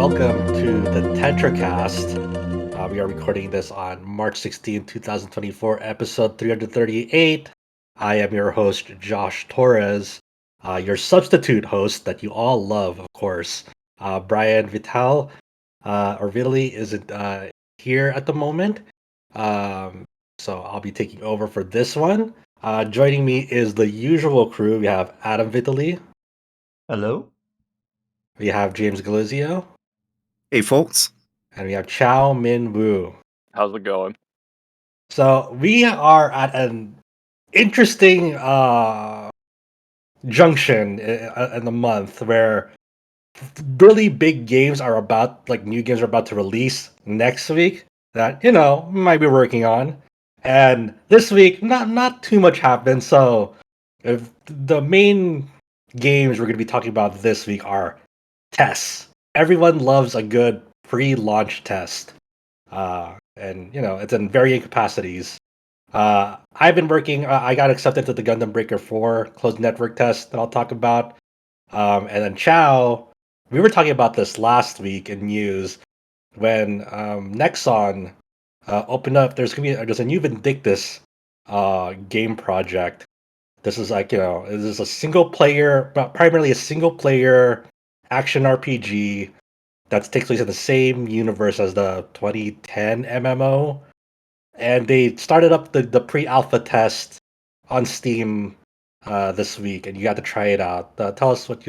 welcome to the Tetracast. We are recording this on March 16, 2024, episode 338. I am your host, Josh Torres, your substitute host that you all love, of course. Brian Vital, or Vitaly, isn't here at the moment, so I'll be taking over for this one. Joining me is the usual crew. We have Adam Vitali, Hello? we have James Galizio, Hey, folks. and we have Chow Min Woo. How's it going? So we are at an interesting junction in the month where really big games are about, like new games are about to release next week that we might be working on, and this week not too much happened. So if the main games we're going to be talking about this week are tests. Everyone loves a good pre-launch test. And it's in varying capacities. I've been working. I got accepted to the Gundam Breaker 4 closed network test that I'll talk about. And then Chow, we were talking about this last week in news when Nexon opened up. There's a new Vindictus game project. This is this is a single player, primarily a single player action RPG that takes place in the same universe as the 2010 MMO, and they started up the pre-alpha test on Steam this week, and you got to try it out. Tell us what's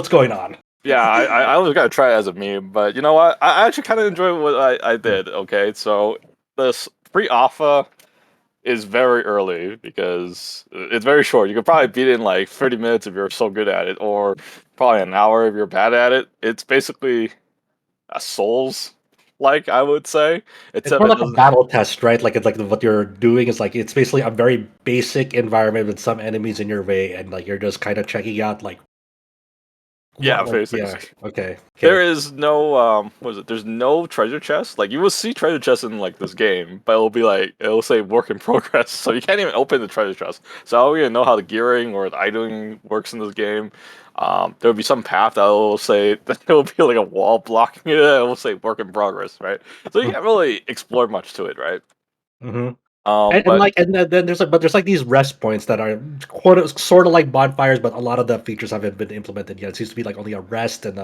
going on. Yeah, I was gonna try it as a meme, but you know what? I actually kind of enjoyed what I did. Okay, so this pre-alpha is very early because it's very short. You could probably beat it in like 30 minutes if you're so good at it, or probably an hour if you're bad at it. It's basically a Souls, like I would say. It's more like a battle test, right? Like it's like what you're doing is like it's basically a very basic environment with some enemies in your way, and like you're just kind of checking out like. Yeah, basically. yeah. Okay. There is no there's no treasure chest. Like you will see treasure chests in like this game, but it'll say work in progress, so you can't even open the treasure chest. So I don't even know how the gearing or the iteming works in this game. There'll be some path that will say that there will be like a wall blocking it. It will say work in progress, right? So you can't really explore much to it, right? Mm-hmm. But Then there's like these rest points that are sort of like bonfires, but a lot of the features haven't been implemented yet. It seems to be like only a rest and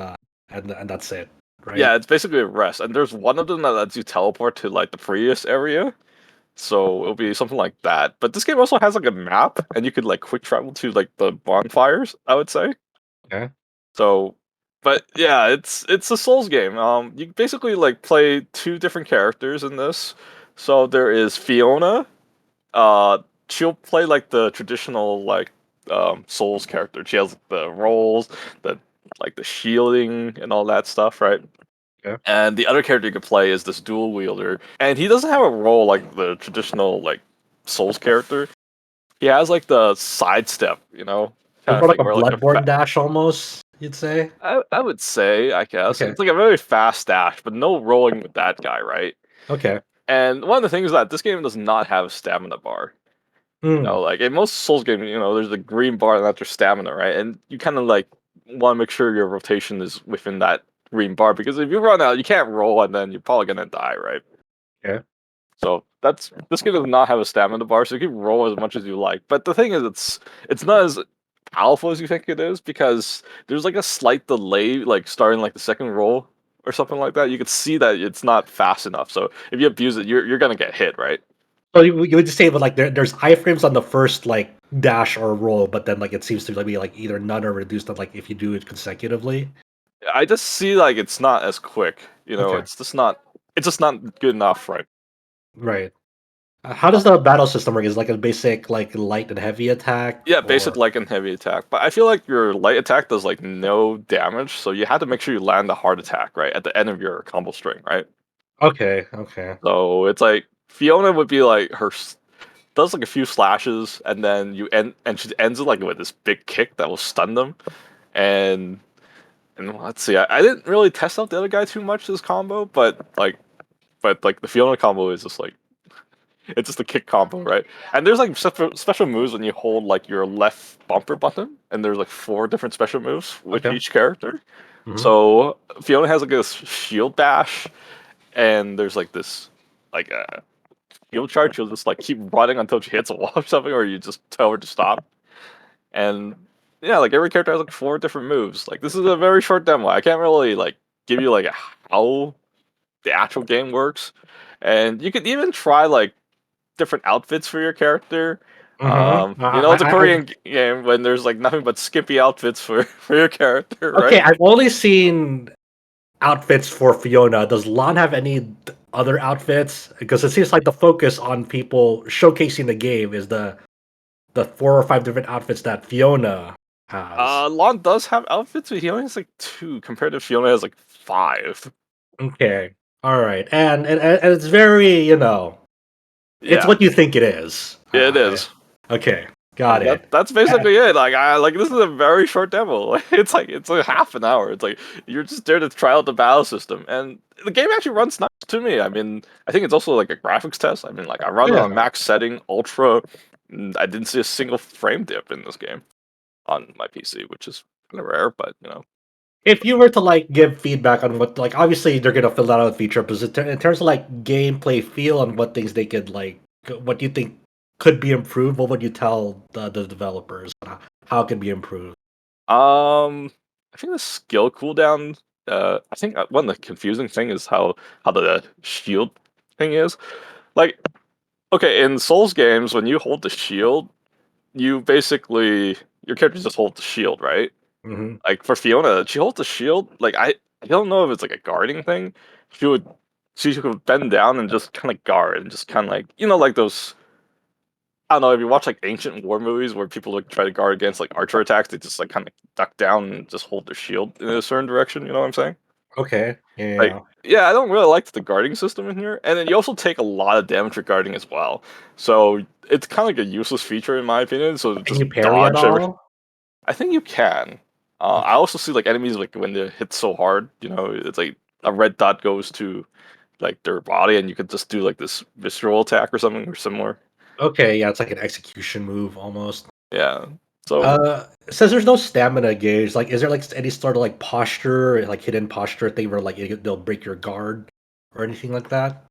that's it, right? yeah, it's basically a rest, and there's one of them that lets you teleport to like the previous area. So it'll be something like that. But this game also has like a map, and you could like quick travel to like the bonfires, I would say. Okay. So, but yeah, it's a Souls game. You basically like play two different characters in this. So there is Fiona. She'll play like the traditional like Souls character. She has the rolls, the shielding and all that stuff, right? Okay. And the other character you can play is this dual wielder, and he doesn't have a role like the traditional like Souls character. He has like the sidestep, It's kind more of like thing, a where like Bloodborne dash almost, you'd say. I would say, I guess Okay. it's like a very fast dash, but no rolling with that guy, right? Okay. And one of the things is that this game does not have a stamina bar. Like in most Souls games, there's the green bar and that's your stamina, right? And you kind of like want to make sure your rotation is within that green bar, because if you run out, you can't roll, and then you're probably gonna die, right? Yeah. So this game does not have a stamina bar, so you can roll as much as you like. But the thing is, it's not as powerful as you think it is, because there's like a slight delay, like starting like the second roll or something like that. You can see that it's not fast enough. So if you abuse it, you're gonna get hit, right? So you would just say, but like there's iframes on the first like dash or roll, but then like it seems to be like either none or reduced, like if you do it consecutively. I just see like it's not as quick. Okay. It's just not good enough, right? Right. How does the battle system work? Is it like a basic like light and heavy attack? Yeah, basic light and heavy attack. But I feel like your light attack does like no damage, so you have to make sure you land the hard attack right at the end of your combo string, right? Okay. Okay. So it's like Fiona would be like does like a few slashes, and then and she ends it like with this big kick that will stun them. And let's see, I didn't really test out the other guy too much this combo, but the Fiona combo is just like it's just a kick combo, right? And there's like special moves when you hold like your left bumper button, and there's like 4 different special moves with Okay. each character. Mhm. So Fiona has like this shield bash, and there's like this like a shield charge. She'll just like keep running until she hits a wall or something, or you just tell her to stop. And yeah, like every character has like 4 different moves. Like this is a very short demo. I can't really like give you like how the actual game works. And you could even try like different outfits for your character. Mhm. It's a Korean game when there's like nothing but skimpy outfits for for your character, Okay, right? I've only seen outfits for Fiona. Does Lon have any other outfits? Because it seems like the focus on people showcasing the game is the 4 or 5 different outfits that Fiona has. Lon does have outfits, but he only has like 2 compared to Fiona has like 5. Okay. All right. And it's very, it's Yeah, what you think it is. yeah, it is. Okay. Got And it. that's basically it. Like I like this is a very short demo. It's like half an hour. It's like you're just there to try out the battle system, and the game actually runs nice to me. I mean, I think it's also like a graphics test. I mean, like I run it on Yeah. max setting, ultra. And I didn't see a single frame dip in this game on my PC, which is kind of rare. But If you were to like give feedback on what, like, obviously they're gonna fill that out with feature, but in terms of like gameplay feel and what things they could like, what you think could be improved, what would you tell the developers how it could be improved? I think the skill cooldown. I think one of the confusing thing is how the shield thing is. Like, okay, in Souls games, when you hold the shield, you basically your character just holds the shield, right? Hmm. Like for Fiona, she holds the shield. Like I don't know if it's like a guarding thing. She would she could bend down and just kind of guard and just kind of like like those. I don't know if you watch like ancient war movies where people like try to guard against like archer attacks, they just like kind of duck down and just hold their shield in a certain direction. You know what I'm saying? Okay. Like, Yeah. yeah, I don't really like the guarding system in here, and then you also take a lot of damage for guarding as well. So it's kind of like a useless feature in my opinion. So Can just you parry at dodge every. all? I think you can. I Okay. also see like enemies like when they hit so hard, it's like a red dot goes to like their body, and you could just do like this visceral attack or something or similar. Okay. Yeah, it's like an execution move almost. Yeah. So It says there's no stamina gauge. Like, is there like any sort of like posture, like hidden posture thing where like they'll break your guard or anything like that?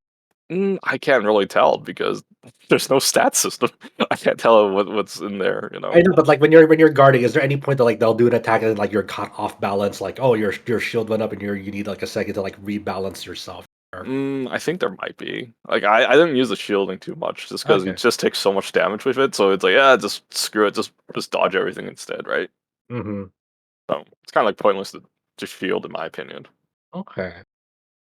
I can't really tell because there's no stat system. I can't tell what's in there. I know, but like when you're guarding, is there any point that like they'll do an attack and like you're caught off balance? Like, oh, your shield went up and you need like a second to like rebalance yourself. I think there might be. Like I didn't use the shielding too much just because it Okay. just takes so much damage with it. So it's like yeah, just screw it, just dodge everything instead, right? Hmm. So it's kind of like pointless to shield in my opinion. Okay.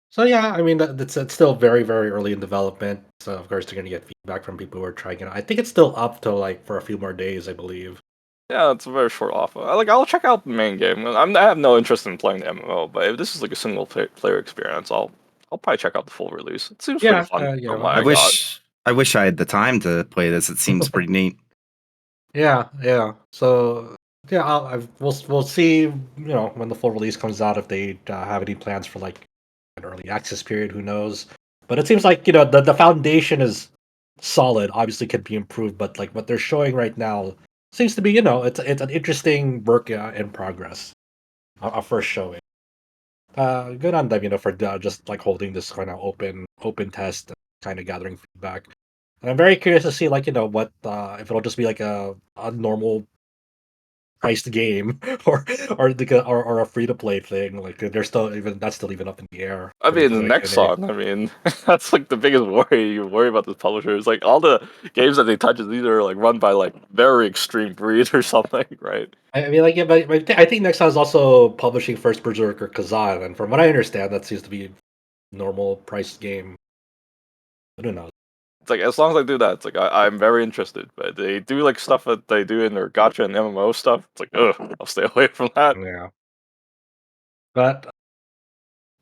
So yeah, I mean that's it's still very very early in development. So of course they're gonna get feedback from people who are trying it. I think it's still up to like for a few more days, I believe. Yeah, it's a very short offer. I'll check out the main game. I have no interest in playing the MMO, but if this is like a single player experience, I'll probably check out the full release. It seems pretty Yeah, fun yeah, from what I I got. wish I had the time to play this. It seems pretty neat. yeah, yeah. So yeah, we'll see. When the full release comes out, if they have any plans for like an early access period, who knows? But it seems like the foundation is solid. Obviously, can be improved, but like what they're showing right now seems to be it's an interesting work in progress. A first showing. Good on them, for just like holding this kind of open test, kind of gathering feedback. And I'm very curious to see like what if it'll just be like a normal priced game or a free to play thing. Like they're still even that's still even up in the air I according mean, to the the next NA. song. I mean, that's like the biggest worry you worry about the publishers. Like all the games that they touch is either like run by like very extreme breed or something, right? I mean, like, yeah, but I think Nexon is also publishing First Berserker Kazan, and from what I understand, that seems to be normal price game. I don't know. It's like as long as they do that, it's like I'm very interested. But they do like stuff that they do in their gotcha and MMO stuff. It's like ugh, I'll stay away from that. Yeah, but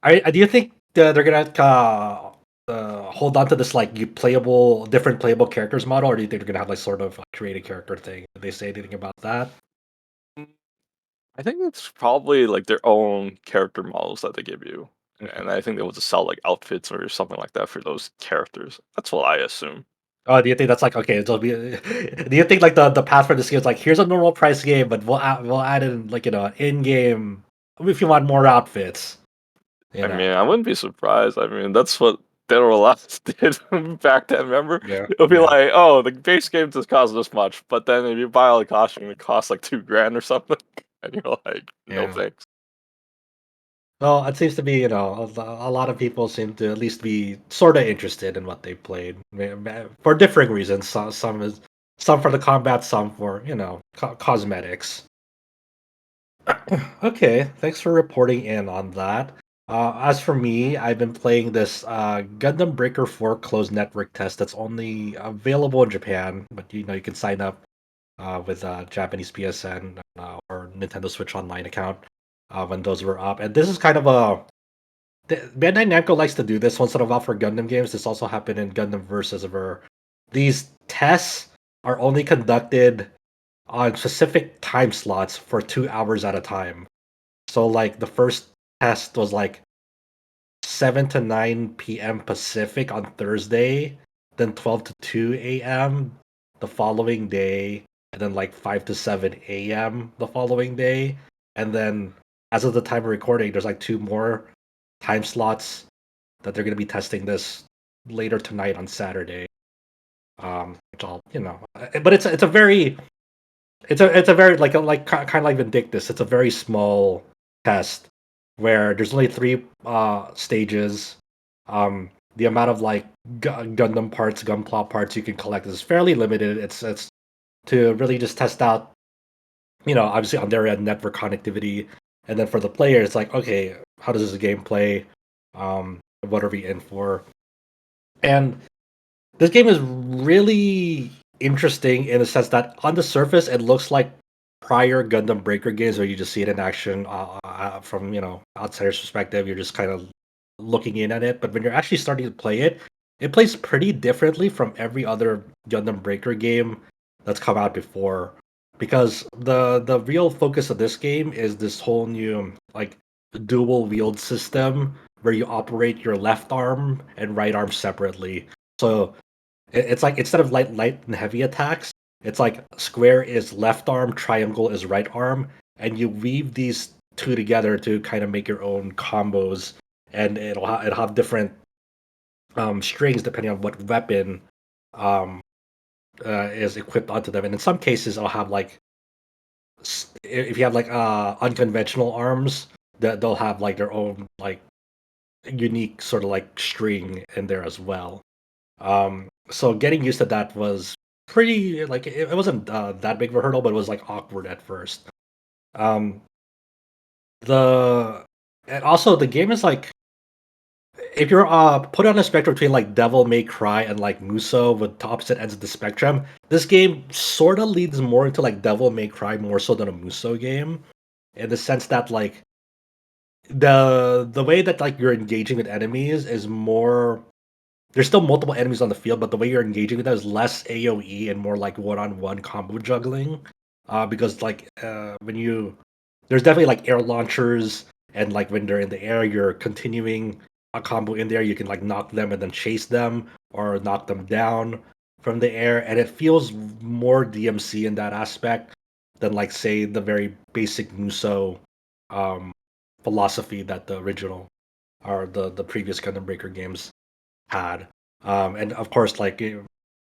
do you think they're gonna hold on to this like different playable characters model, or do you think they're gonna have like sort of a create a character thing? Did they say anything about that? Mm, I think it's probably like their own character models that they give you, Okay. and I think they will just sell like outfits or something like that for those characters. That's what I assume. Oh, do you think that's like okay? It'll be. Do you think like the path for this game is like here's a normal price game, but we'll add in like an in game if you want more outfits, you I know. mean, I wouldn't be surprised. I mean, that's what Dead or Alive did back then. Remember, Yeah, it'll be yeah. like, oh, the base game just costs this much, but then if you buy all the costume, it costs like $2,000 or something, and you're like, no Yeah. thanks. Well, it seems to be, a lot of people seem to at least be sort of interested in what they played for differing reasons. Some for the combat, some for cosmetics. Okay, thanks for reporting in on that. As for me, I've been playing this Gundam Breaker 4 closed network test that's only available in Japan, but you can sign up with Japanese PSN or Nintendo Switch Online account when those were up. And this is kind of Bandai Namco likes to do this once in a while for Gundam games. This also happened in Gundam Versus, where these tests are only conducted on specific time slots for 2 hours at a time. So like the first test was like 7 to 9 p.m. Pacific on Thursday, then 12 to 2 a.m. the following day, and then like 5 to 7 a.m. the following day. And then as of the time of recording, there's like two more time slots that they're going to be testing this later tonight on Saturday. Which but it's a very it's a very like kind of like Vindictus. It's a very small test where there's only three stages. The amount of like Gundam parts, Gunpla parts you can collect is fairly limited. It's to really just test out, obviously on their end network connectivity, and then for the player, it's like, okay, how does this game play? What are we in for? And this game is really interesting in the sense that on the surface it looks like prior Gundam Breaker games where you just see it in action from outsider's perspective. You're just kind of looking in at it, but when you're actually starting to play it, it plays pretty differently from every other Gundam Breaker game that's come out before. Because the real focus of this game is this whole new like dual wield system where you operate your left arm and right arm separately. So it's like instead of light and heavy attacks, it's like square is left arm, triangle is right arm, and you weave these two together to kind of make your own combos, and it'll have different strings depending on what weapon um, is equipped onto them. And in some cases, it'll have like if you have like unconventional arms, that they'll have like their own like unique sort of like string in there as well. So getting used to that was pretty like it wasn't that big of a hurdle, but it was like awkward at first. Um, the and also the game is like if you're put on a spectrum between like Devil May Cry and like Muso with the opposite ends of the spectrum, this game sort of leads more into like Devil May Cry more so than a Muso game, in the sense that like the way that like you're engaging with enemies is more there's still multiple enemies on the field, but the way you're engaging with them is less AoE and more like one-on-one combo juggling. Because like when you there's definitely like air launchers, and like when they're in the air, you're continuing a combo in there. You can like knock them and then chase them or knock them down from the air, and it feels more DMC in that aspect than like say the very basic Muso um, philosophy that the original or the previous Gundam Breaker games had. And of course, like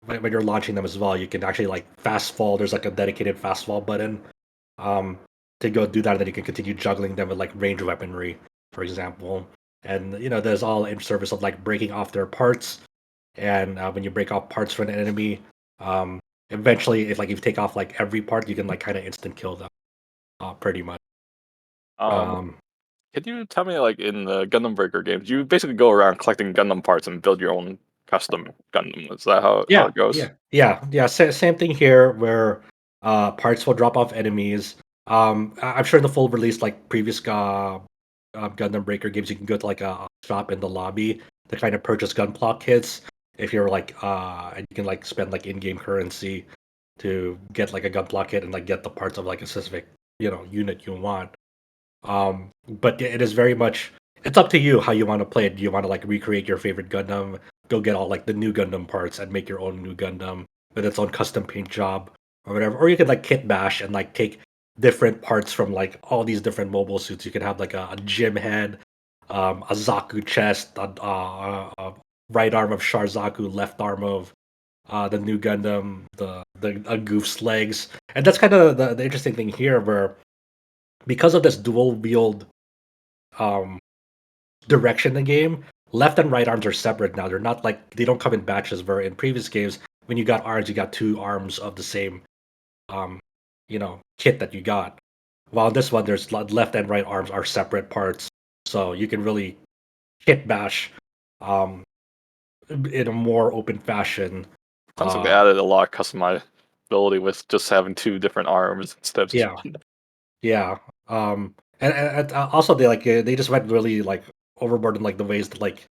when you're launching them as well, you can actually like fast fall. There's like a dedicated fast fall button um, to go do that, and then you can continue juggling them with like range weaponry, for example. And there's all in service of like breaking off their parts. And when you break off parts from an enemy, um, eventually, if you take off like every part, you can like kind of instant kill them, pretty much. Um, Um, can you tell me, like in the Gundam Breaker games, you basically go around collecting Gundam parts and build your own custom Gundam? Is that how Yeah, it goes? yeah. Same thing here, where parts will drop off enemies. I'm sure in the full release, like previous Gundam Breaker games, you can go to like a shop in the lobby to kind of purchase gunpla kits. If you're like, and you can like spend like in-game currency to get like a gunpla kit and like get the parts of like a specific unit you want. But yeah, it is very much it's up to you how you want to play it. Do you want to like recreate your favorite Gundam, go get all like the new Gundam parts and make your own new Gundam with its own custom paint job or whatever, or you could like kit bash and like take different parts from like all these different mobile suits. You can have like a gym head, a Zaku chest, a right arm of Sharzaku, left arm of the new Gundam, the a Goof's legs, and that's kind of the interesting thing here, where because of this dual wield um, direction in the game, left and right arms are separate now. They're not like they don't come in batches. Where in previous games, when you got arms, you got two arms of the same, um, kit that you got. While in this one, there's left and right arms are separate parts, so you can really hit bash um, in a more open fashion. Sounds like they Uh, added a lot of customizability with just having two different arms instead of just yeah, one. yeah. And also they just went really like overboard in like the ways that like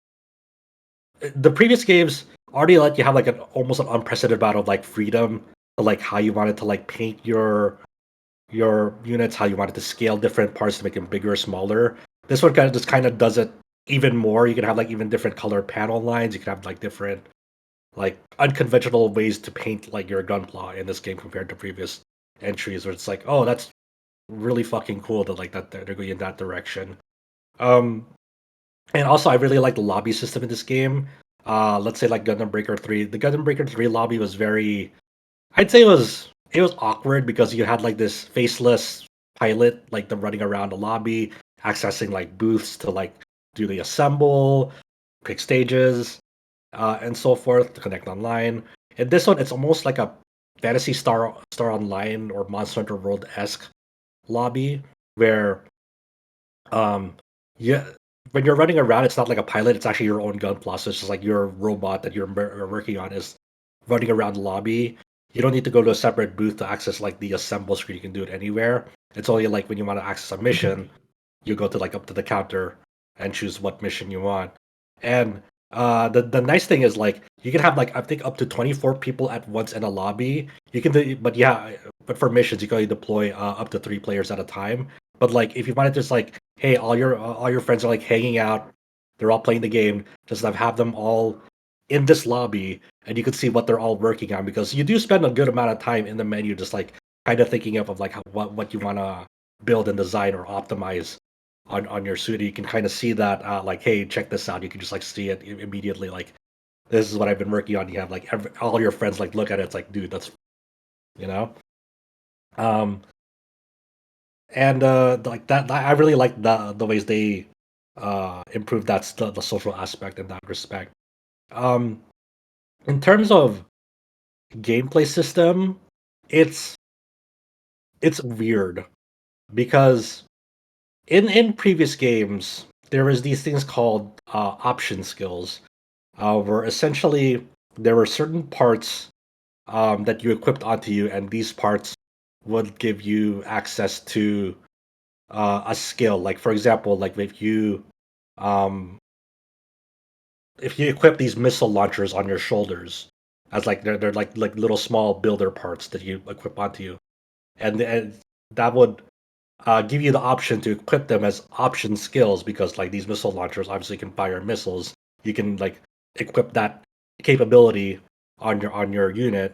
the previous games already let you have like an almost an unprecedented amount of like freedom to like how you wanted to like paint your units, how you wanted to scale different parts to make them bigger or smaller. This one kind of does it even more. You can have like even different color panel lines. You can have like different like unconventional ways to paint like your gunpla in this game compared to previous entries, where it's like, oh, that's really fucking cool that like that they're going in that direction. Um, and also I really like the lobby system in this game. Let's say like Gundam Breaker 3. The Gundam Breaker 3 lobby was very, I'd say it was awkward because you had like this faceless pilot like them running around the lobby, accessing like booths to like do the assemble, pick stages, and so forth to connect online. In this one, it's almost like a Fantasy Star Online or Monster Hunter World esque lobby where um yeah, when you're running around, it's not like a pilot, it's actually your own gunpla. So it's just like your robot that you're working on is running around the lobby. You don't need to go to a separate booth to access like the assemble screen. You can do it anywhere. It's only like when you want to access a mission, you go to like up to the counter and choose what mission you want. And the nice thing is like you can have like I think up to 24 people at once in a lobby. You can do, but yeah, but for missions you can only deploy up to 3 players at a time. But like if you wanted to just like, hey, all your friends are like hanging out, they're all playing the game, just have them all in this lobby and you can see what they're all working on, because you do spend a good amount of time in the menu just like kind of thinking of like what you want to build and design or optimize on your suit. You can kind of see that like, hey, check this out. You can just like see it immediately, like this is what I've been working on. You have like all your friends like look at it, it's like, dude, that's you know um and like that I really like the ways they improve the social aspect in that respect. um in terms of gameplay system, it's it's weird because in previous games there was these things called option skills, where essentially there were certain parts that you equipped onto you, and these parts would give you access to a skill. Like for example, like um, if you equip these missile launchers on your shoulders, as like they're like little small builder parts that you equip onto you, and that would give you the option to equip them as option skills, because like these missile launchers obviously can fire missiles. You can like equip that capability on your unit.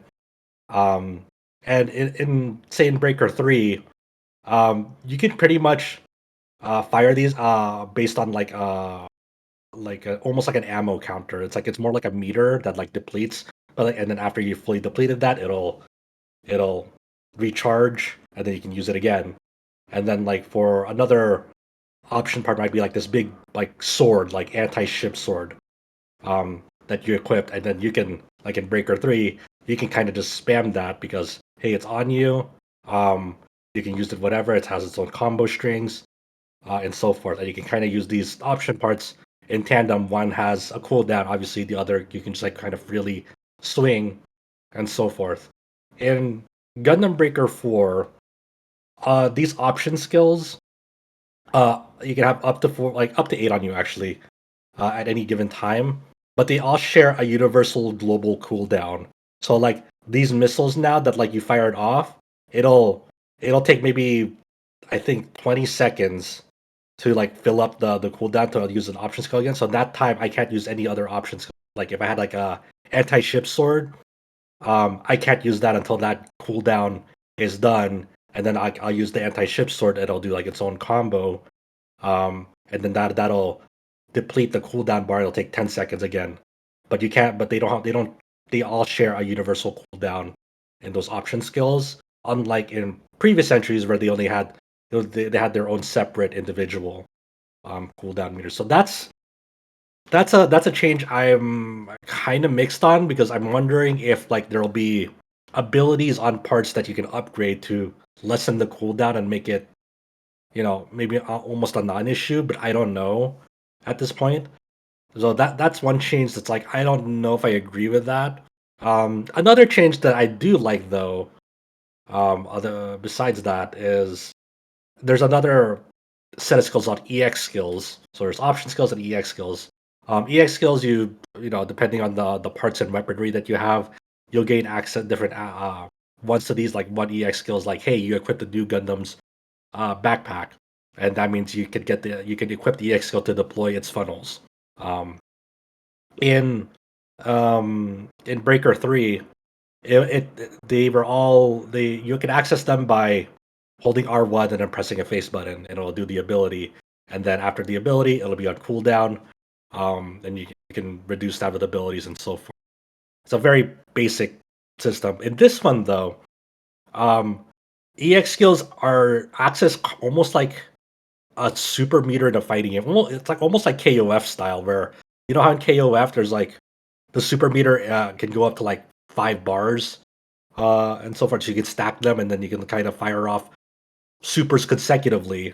Um, and in say in Breaker 3, you can pretty much fire these based on like almost like an ammo counter. It's more like a meter that like depletes, but and then after you fully depleted that, it'll recharge and then you can use it again. And then like for another option part might be like this big like sword, like anti-ship sword, that you equipped, and then you can like in Breaker 3, you can kind of just spam that because hey, it's on you. Um, you can use it whatever. It has its own combo strings, and so forth. And you can kind of use these option parts in tandem. One has a cooldown, obviously. The other you can just like kind of really swing, and so forth. In Gundam Breaker 4, these option skills, you can have up to four, like up to eight on you actually, at any given time. But they all share a universal global cooldown. So like these missiles now that like you fire it off, it'll take maybe I think 20 seconds to like fill up the cooldown to use an option skill again. So that time I can't use any other options. Like if I had like a anti-ship sword, I can't use that until that cooldown is done, and then I'll use the anti-ship sword, and it'll do like its own combo, and then that'll deplete the cooldown bar. It'll take 10 seconds again, but you can't. But they all share a universal cooldown in those option skills. Unlike in previous entries where they only had they had their own separate individual cooldown meters. So that's a change I'm kind of mixed on, because I'm wondering if like there'll be abilities on parts that you can upgrade to lessen the cooldown and make it, maybe almost a non-issue, but I don't know at this point. So that's one change that's like I don't know if I agree with that. Another change that I do like though, other besides that, is there's another set of skills called EX skills. So there's option skills and EX skills. EX skills, depending on the parts and weaponry that you have, you'll gain access different ones to these. Like one EX skill is like, hey, you equip the new Gundam's backpack, and that means you can equip the EX skill to deploy its funnels. Um, in Breaker 3, they were all they you can access them by holding R1 and then pressing a face button, and it'll do the ability. And then after the ability, it'll be on cooldown. And you can reduce that with abilities and so forth. It's a very basic system. In this one, though, um, EX skills are accessed almost like a super meter in a fighting game. Well, it's like almost like KOF style, where how in KOF there's like the super meter can go up to like 5 bars, and so forth. So you can stack them, and then you can kind of fire off supers consecutively.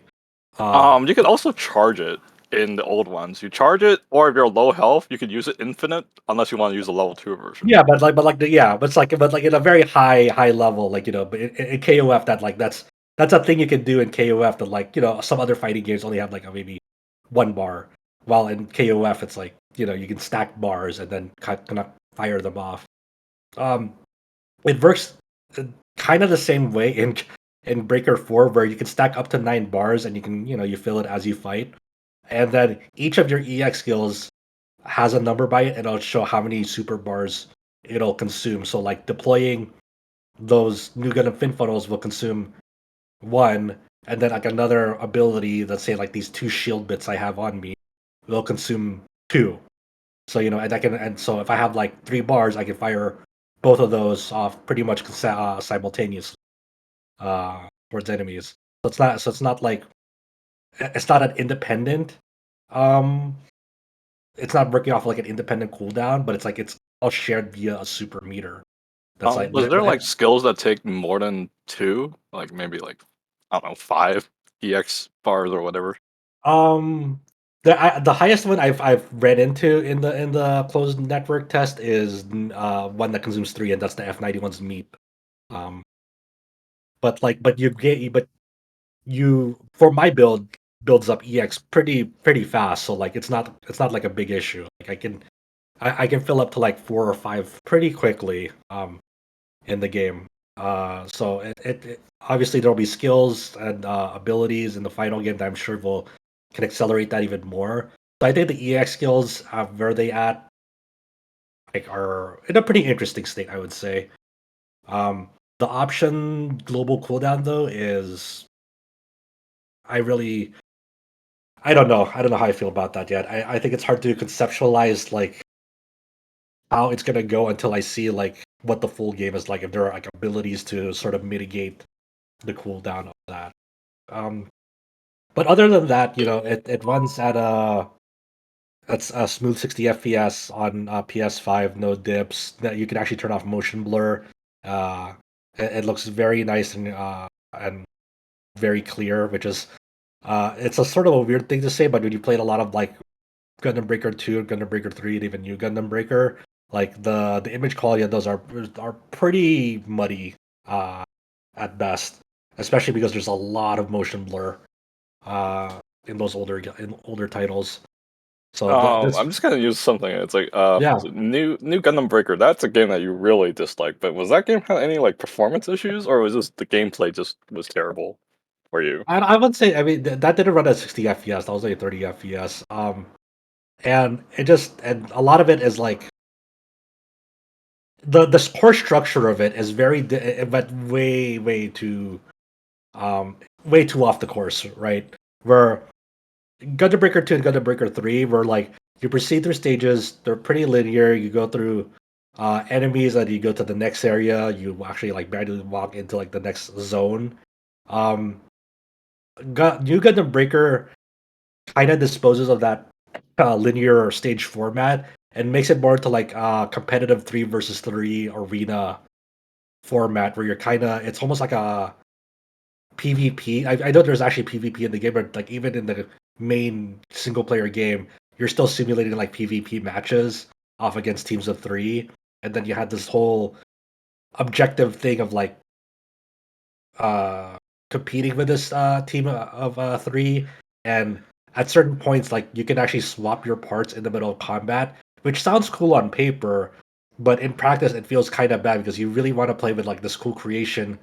You could also charge it in the old ones. You charge it, or if you're low health, you could use it infinite unless you want to use the level 2 version. Yeah, but like in a very high level, like but in KOF that's a thing you can do in KOF that like some other fighting games only have like a maybe 1 bar, while in KOF it's like you can stack bars and then kind of fire them off. Um, it works kind of the same way in Breaker 4, where you can stack up to 9 bars, and you can you fill it as you fight, and then each of your EX skills has a number by it, and it'll show how many super bars it'll consume. So like deploying those new Gundam fin funnels will consume 1, and then like another ability, let's say like these 2 shield bits I have on me, will consume 2. So and so if I have like 3 bars, I can fire both of those off pretty much simultaneously towards enemies. So it's not like it's not an independent um it's not working off like an independent cooldown, but it's all shared via a super meter. That's like Was there like skills that take more than 2? Like maybe like, I don't know, 5 EX bars or whatever? um the highest one I've read into in the closed network test is one that consumes 3, and that's the F91's meep. Um, but you for my builds up EX pretty fast, so like it's not like a big issue. Like I can fill up to like 4 or 5 pretty quickly in the game. So it obviously there'll be skills and abilities in the final game that I'm sure will can accelerate that even more. So I think the EX skills, where they at, like are in a pretty interesting state, I would say. Um, the option global cooldown though is I really I don't know how I feel about that yet. I think it's hard to conceptualize like how it's gonna go until I see like what the full game is like. If there are like abilities to sort of mitigate the cooldown of that. Um, but other than that, it runs at a smooth 60 FPS on PS5, no dips. That you can actually turn off motion blur. It looks very nice and very clear, which is it's a sort of a weird thing to say, but when you played a lot of like Gundam Breaker 2, Gundam Breaker 3, and even New Gundam Breaker, like the image quality of those are pretty muddy at best, especially because there's a lot of motion blur in those older titles. So this I'm just gonna use something. It's like, yeah, was it new Gundam Breaker? That's a game that you really dislike. But was that game have any like performance issues, or was just the gameplay just was terrible for you? I would say I mean that didn't run at 60 FPS. That was like 30 FPS. And and a lot of it is like the core structure of it is but way too way too off the course, right? Where Gundam Breaker 2 and Gundam Breaker 3 were like you proceed through stages, they're pretty linear, you go through enemies and you go to the next area, you actually like manually walk into like the next zone. Um New Gundam Breaker kind of disposes of that linear stage format and makes it more to like competitive 3 versus 3 arena format where you're kind of it's almost like a PvP. I know there's actually PvP in the game, but like even in the main single player game, you're still simulating like PvP matches off against teams of 3, and then you had this whole objective thing of like uh competing with this team of 3, and at certain points like you can actually swap your parts in the middle of combat, which sounds cool on paper, but in practice it feels kind of bad because you really want to play with like this cool creation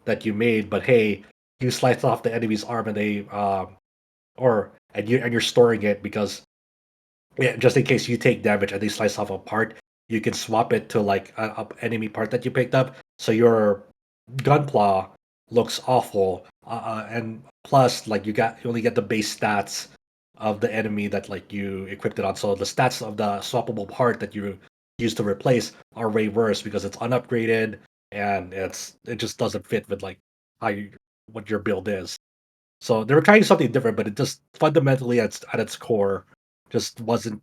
that you made, but hey, you slice off the enemy's arm and they or and you're storing it because yeah, just in case you take damage and they slice off a part, you can swap it to like a enemy part that you picked up. So your gunpla looks awful, and plus like you only get the base stats of the enemy that like you equipped it on. So the stats of the swappable part that you use to replace are way worse because it's unupgraded and it just doesn't fit with like how you what your build is. So they were trying something different, but it just fundamentally at its core just wasn't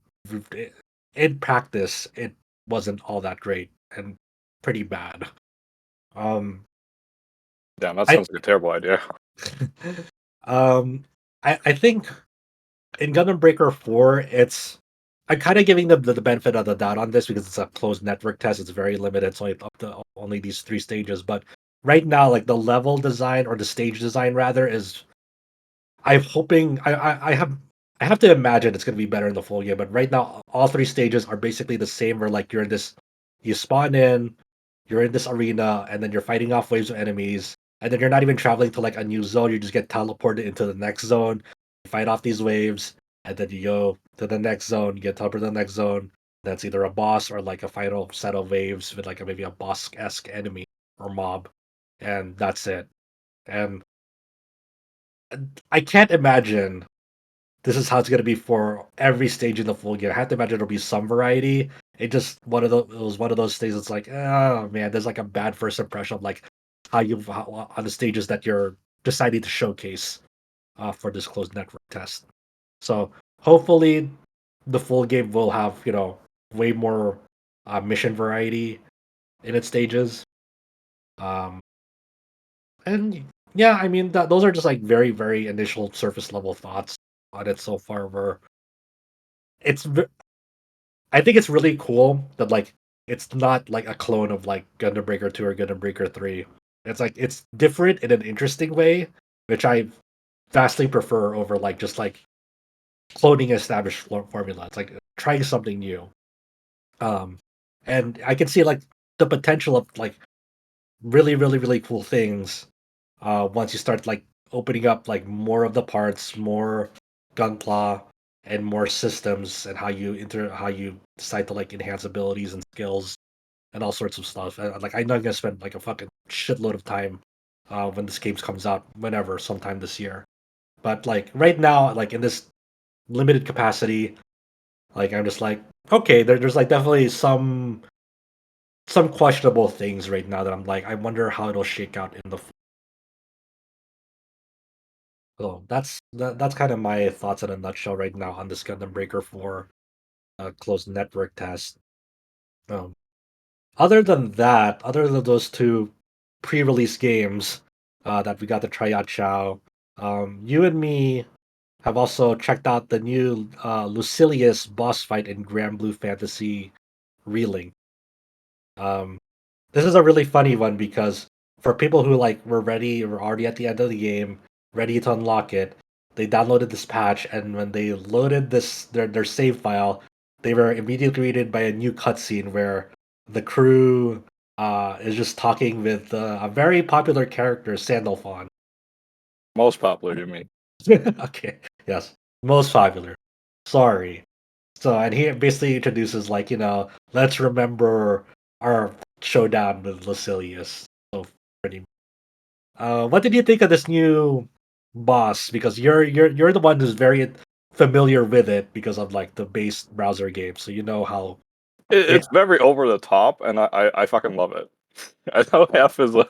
in practice. It wasn't all that great and pretty bad. Um, Damn, that I sounds like a terrible idea. um, I think in Gundam Breaker 4, I'm kind of giving them the benefit of the doubt on this because it's a closed network test. It's very limited. It's only up to only these 3 stages. But right now, like the level design or the stage design rather is I'm hoping I have to imagine it's gonna be better in the full game, but right now all 3 stages are basically the same where like you spawn in, you're in this arena, and then you're fighting off waves of enemies, and then you're not even traveling to like a new zone, you just get teleported into the next zone, you fight off these waves, and then you go to the next zone, you get teleported to the next zone. That's either a boss or like a final set of waves with like maybe a boss-esque enemy or mob, and that's it. And I can't imagine this is how it's gonna be for every stage in the full game. I have to imagine there'll be some variety. It was one of those things. It's like, oh man, there's like a bad first impression of like on the stages that you're deciding to showcase for this closed network test. So hopefully, the full game will have way more mission variety in its stages. Um, and yeah, I mean those are just like very initial surface level thoughts on it so far. Where it's I think it's really cool that like it's not like a clone of like Gundam Breaker 2 or Gundam Breaker 3. It's like it's different in an interesting way, which I vastly prefer over like just like cloning established formula. It's like trying something new. Um and I can see like the potential of like really cool things once you start like opening up like more of the parts, more gunpla, and more systems, and how you decide to like enhance abilities and skills and all sorts of stuff. And, like I know I'm gonna spend like a fucking shitload of time when this game comes out, whenever, sometime this year. But like right now, like in this limited capacity, like I'm just like okay, there's like definitely some questionable things right now that I'm like I wonder how it'll shake out in the. So that's kind of my thoughts in a nutshell right now on this Gundam Breaker 4 closed network test. Um, other than those 2 pre-release games that we got to try out, Chow, you and me have also checked out the new Lucilius boss fight in Granblue Fantasy Relink. Um, this is a really funny one because for people who like were already at the end of the game, ready to unlock it, they downloaded this patch, and when they loaded their save file, they were immediately greeted by a new cutscene where the crew is just talking with a very popular character, Sandalphon. Most popular, you mean? Okay, yes, most popular. Sorry. So, and he basically introduces like, let's remember our showdown with Lucilius. So pretty. What did you think of this new boss? Because you're the one who's very familiar with it because of like the base browser game, so you know how it. It's very over the top, and I fucking love it. I know half is a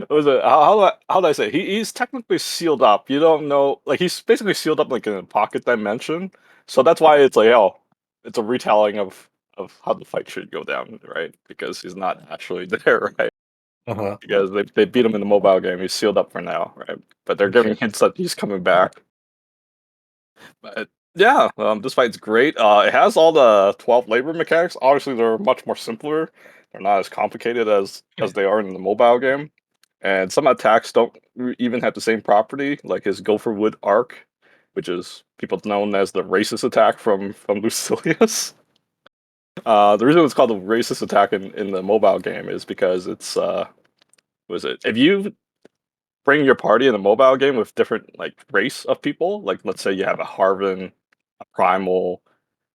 was a how do I say he's technically sealed up. You don't know like he's basically sealed up like in a pocket dimension. So that's why it's like it's a retelling of how the fight should go down, right? Because he's not actually there, right? Uh-huh. Because they beat him in the mobile game. He's sealed up for now, right? But they're Okay. giving hints that he's coming back. But yeah, this fight's great. It has all the 12 labor mechanics. Obviously, they're much more simpler. They're not as complicated as they are in the mobile game. And some attacks don't even have the same property, like his Gopherwood Arc, which is people known as the racist attack from Lucilius. The reason it's called the racist attack in the mobile game is because it's was it if you bring your party in a mobile game with different like race of people, like let's say you have a Harvin, a Primal,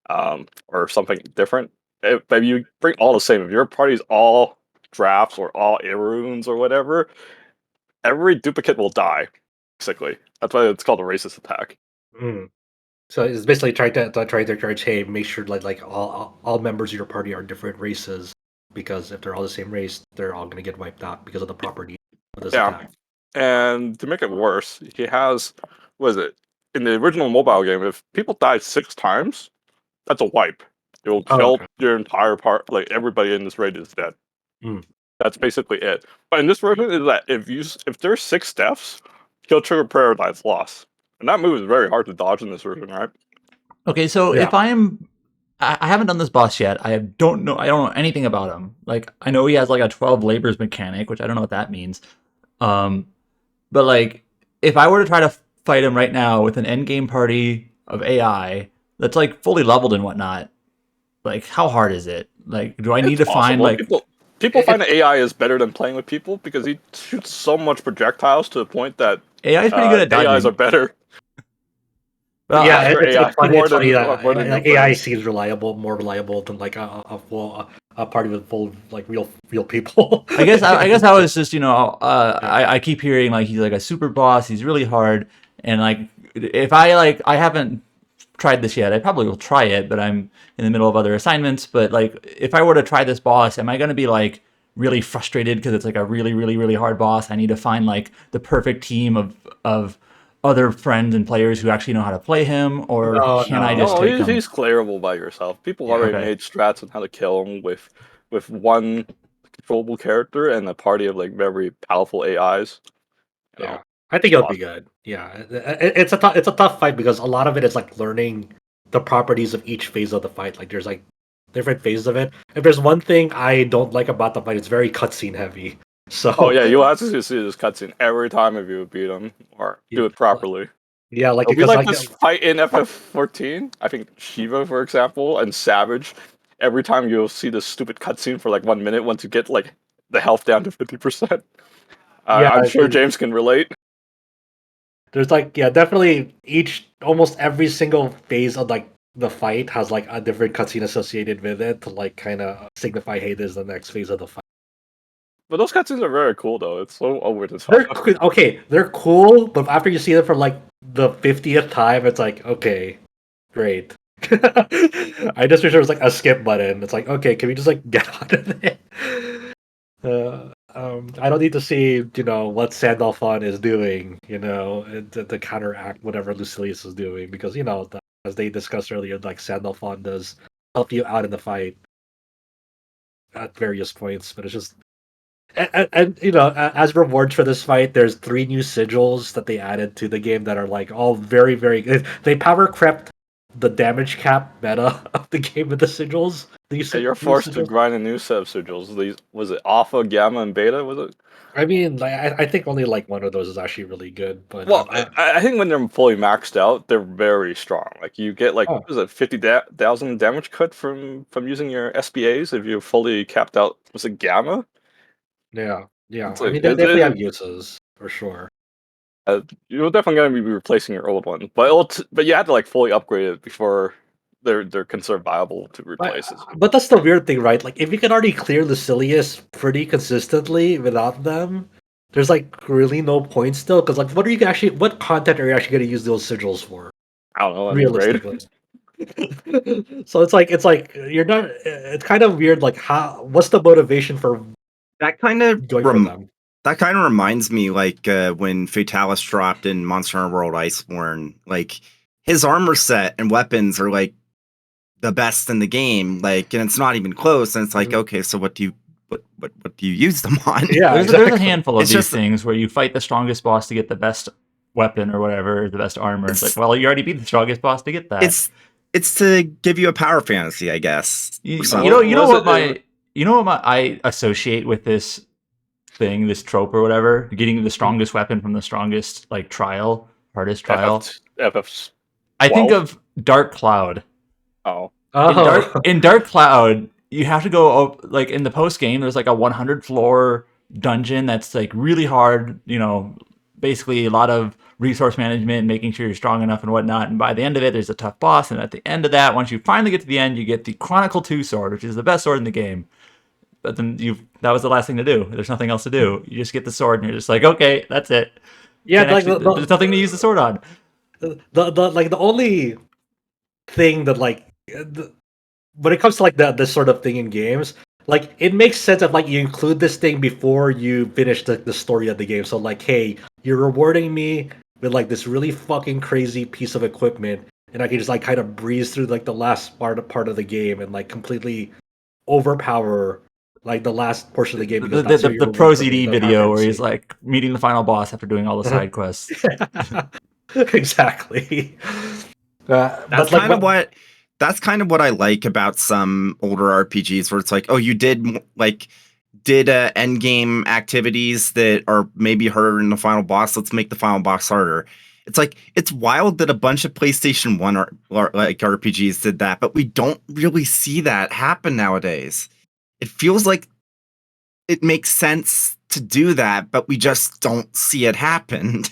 or something different. If you bring all the same, if your party's all drafts or all Irunes or whatever, every duplicate will die. Basically, that's why it's called a racist attack. Mm. So it's basically trying to encourage, hey, make sure like all members of your party are different races because if they're all the same race, they're all gonna get wiped out because of the property of this Yeah, attack. and to make it worse, he has what is it in the original mobile game? If people die 6 times, that's a wipe. It will Oh, kill okay. your entire part. Like everybody in this raid is dead. Mm. That's basically it. But in this version, is that if there's 6 deaths, he'll trigger Paradise Lost, and that move is very hard to dodge in this version, right? Okay, so Yeah. if I haven't done this boss yet. I don't know anything about him. Like I know he has like a 12 labors mechanic, which I don't know what that means. Um, but like if I were to try to fight him right now with an end game party of AI that's like fully leveled and whatnot, like how hard is it? Like do I need It's to find possible. like People find that AI is better than playing with people because he shoots so much projectiles to the point that AI is pretty good at AIs are dodging? better. Well, Yeah, Faster AI more it's funny than that more than your like AI friends. seems more reliable than like a party with full of, like real people. I guess I was just Yeah. I keep hearing like he's like a super boss. He's really hard, and like if I haven't tried this yet. I probably will try it, but I'm in the middle of other assignments. But like if I were to try this boss, am I going to be like really frustrated because it's like a really hard boss? I need to find like the perfect team of other friends and players who actually know how to play him, or No, can I just no. No, take him? he's clearable by yourself. People Yeah. already Okay. made strats on how to kill him with one controllable character and a party of like very powerful AIs. You know, Yeah, I think it's it'll be possible. good. Yeah, it's a tough fight because a lot of it is like learning the properties of each phase of the fight. Like there's like different phases of it. If there's one thing I don't like about the fight, it's very cutscene heavy. Oh So yeah, you'll have to see this cutscene every time if you beat him or yeah, do it properly. yeah, like It'll be because like like this fight in FF14. I think Shiva, for example, and Savage. Every time you'll see this stupid cutscene for like 1 minute once you get like the health down to 50%. yeah, I'm sure James can relate. there's like yeah, definitely each almost every single phase of like the fight has like a different cutscene associated with it to like kind of signify, hey, this is the next phase of the fight. But those cutscenes are very cool though. It's so over the They're top. okay, they're cool, but after you see them for like the 50th time, it's like, okay, great. I just wish there was like a skip button. It's like, okay, can we just like get out of it? I don't need to see, what Sandalphon is doing, to counteract whatever Lucilius is doing, because as they discussed earlier, like Sandalphon does help you out in the fight at various points, but it's just and as rewards for this fight, there's 3 new sigils that they added to the game that are like all very. They power crept the damage cap meta of the game with the sigils. These Yeah, you're new forced to sigils. grind a new set of sigils. These was it alpha, gamma, and beta? Was it? I mean, like, I think only like one of those is actually really good, but Well, I think when they're fully maxed out, they're very strong. Like you get like oh what is it 50,000 damage cut from using your SBAs if you're fully capped out. Was it gamma? yeah. It's I like mean, they definitely have uses for sure. you're definitely going to be replacing your old one, but but you had to like fully upgrade it before they're considered viable to replace it. But that's the weird thing, right? Like, if you can already clear Lucilius pretty consistently without them, there's like really no point still because like what content are you actually going to use those sigils for I don't know. I mean, raid. realistically? So it's like you're not. It's kind of weird. Like what's the motivation for That kind of going for them? That kind of reminds me, like when Fatalis dropped in Monster Hunter World Iceborne. Like his armor set and weapons are like the best in the game. Like, and it's not even close. And it's like, okay, so what do you use them on? Yeah, There's exactly. a handful of It's these just- things where you fight the strongest boss to get the best weapon or whatever, the best armor. It's like, well, you already beat the strongest boss to get that. It's to give you a power fantasy, I guess. You or know something. what I associate with this thing, this trope or whatever, getting the strongest weapon from the strongest like hardest trial. FF's I think 12? of Dark Cloud. Oh. In Dark Cloud, you have to go up, like in the post game. There's like a 100 floor dungeon that's like really hard. You know, basically a lot of resource management, making sure you're strong enough and whatnot. And by the end of it, there's a tough boss. And at the end of that, once you finally get to the end, you get the Chronicle 2 sword, which is the best sword in the game. But then that was the last thing to do. There's nothing else to do. You just get the sword, and you're just like, okay, that's it. Yeah, Can't like actually- there's nothing to use the sword on. the only thing that like when it comes to like this sort of thing in games, like it makes sense that like you include this thing before you finish the story of the game. So like, hey, you're rewarding me with like this really fucking crazy piece of equipment, and I can just like kind of breeze through like the last part of the game and like completely overpower like the last portion of the game. Because that's The Pro ZD video where he's like meeting the final boss after doing all the side quests. Exactly. That's kind of what I like about some older RPGs, where it's like, oh, you did end game activities that are maybe harder than the final boss. Let's make the final boss harder. It's like, it's wild that a bunch of PlayStation 1 like RPGs did that, but we don't really see that happen nowadays. It feels like it makes sense to do that, but we just don't see it happen.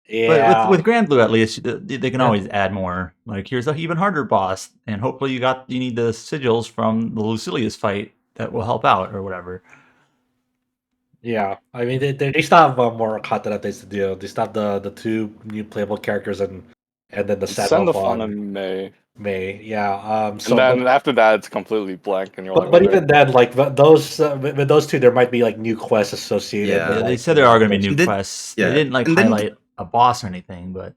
Yeah. But with Granblue, at least, they can always add more. Like, here's an even harder boss, and hopefully you need the sigils from the Lucilius fight that will help out, or whatever. Yeah, I mean they still have more content updates to do. They still have the two new playable characters and then the send Send off off on on in May. Yeah. And then after that, it's completely blank, and you're like, but okay. even then, like those with those two, there might be like new quests associated. Yeah. with, Yeah, they like, said there are going to be those- new quests. yeah. They didn't like And then- highlight a boss or anything, but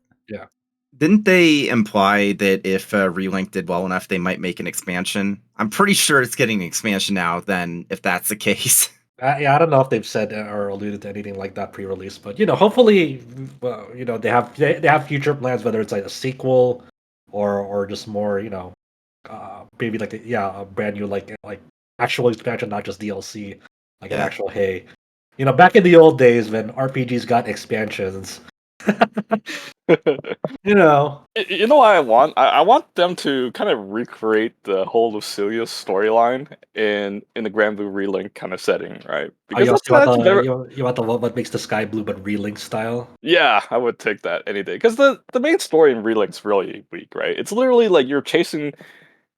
Didn't they imply that if Relink did well enough, they might make an expansion? I'm pretty sure it's getting an expansion now, then, if that's the case. Yeah, I don't know if they've said or alluded to anything like that pre-release, but hopefully, well, they have future plans, whether it's like a sequel or just more, maybe like a brand new like actual expansion, not just DLC, like an Yeah. actual back in the old days when RPGs got expansions, You know what I want? I want them to kind of recreate the whole Lucilius storyline in the Granblue Relink kind of setting, right? you that's very- want the what makes the sky blue but Relink style. Yeah, I would take that any day. Because the main story in Relink's really weak, right? It's literally like you're chasing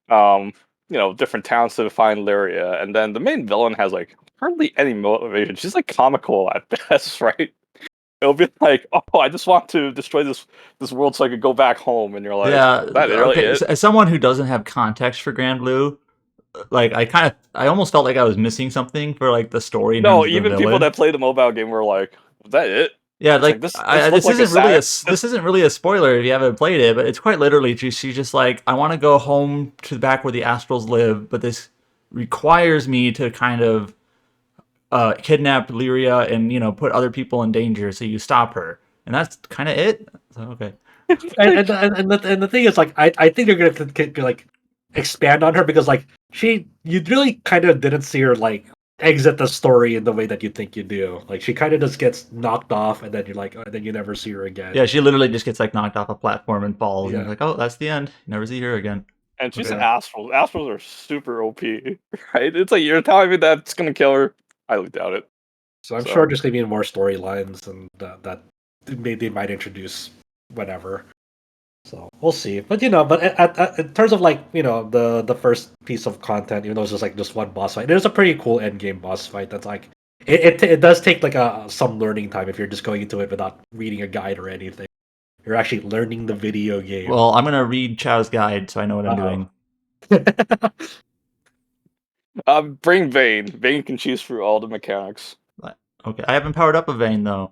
different towns to find Lyria, and then the main villain has like hardly any motivation. She's like comical at best, right? It'll be like, oh, I just want to destroy this world so I could go back home, and you're like, yeah. that really Okay, it? as someone who doesn't have context for Granblue, like I almost felt like I was missing something for like the story. in No, terms of the even people villain. that play the mobile game were like, was that it? Yeah, It's like like, this this looks like a this isn't really a spoiler if you haven't played it, but it's quite literally she's just like, I want to go home to back where the Astrals live, but this requires me to kind of kidnap Lyria and put other people in danger, so you stop her, and that's kind of it. So, okay. and the thing is, like, I think they're gonna like expand on her because like you really kind of didn't see her like exit the story in the way that you think you do. Like she kind of just gets knocked off, and then you're like, and then you never see her again. Yeah, she literally just gets like knocked off a platform and falls, and Yeah. you're like, oh, that's the end. Never see her again. And she's Okay. an Astrals. Astrals are super OP, right? It's like, you're telling me that it's gonna kill her? I highly doubt it. So I'm So- sure there's gonna be more storylines and that they might introduce whatever. So we'll see. But in terms of like the first piece of content, even though it's just like just one boss fight, there's a pretty cool end game boss fight that's like, It does take like some learning time if you're just going into it without reading a guide or anything. You're actually learning the video game. Well, I'm gonna read Chow's guide so I know what I'm doing. Bring Vane. Vane can choose through all the mechanics. Okay, I haven't powered up a vein though.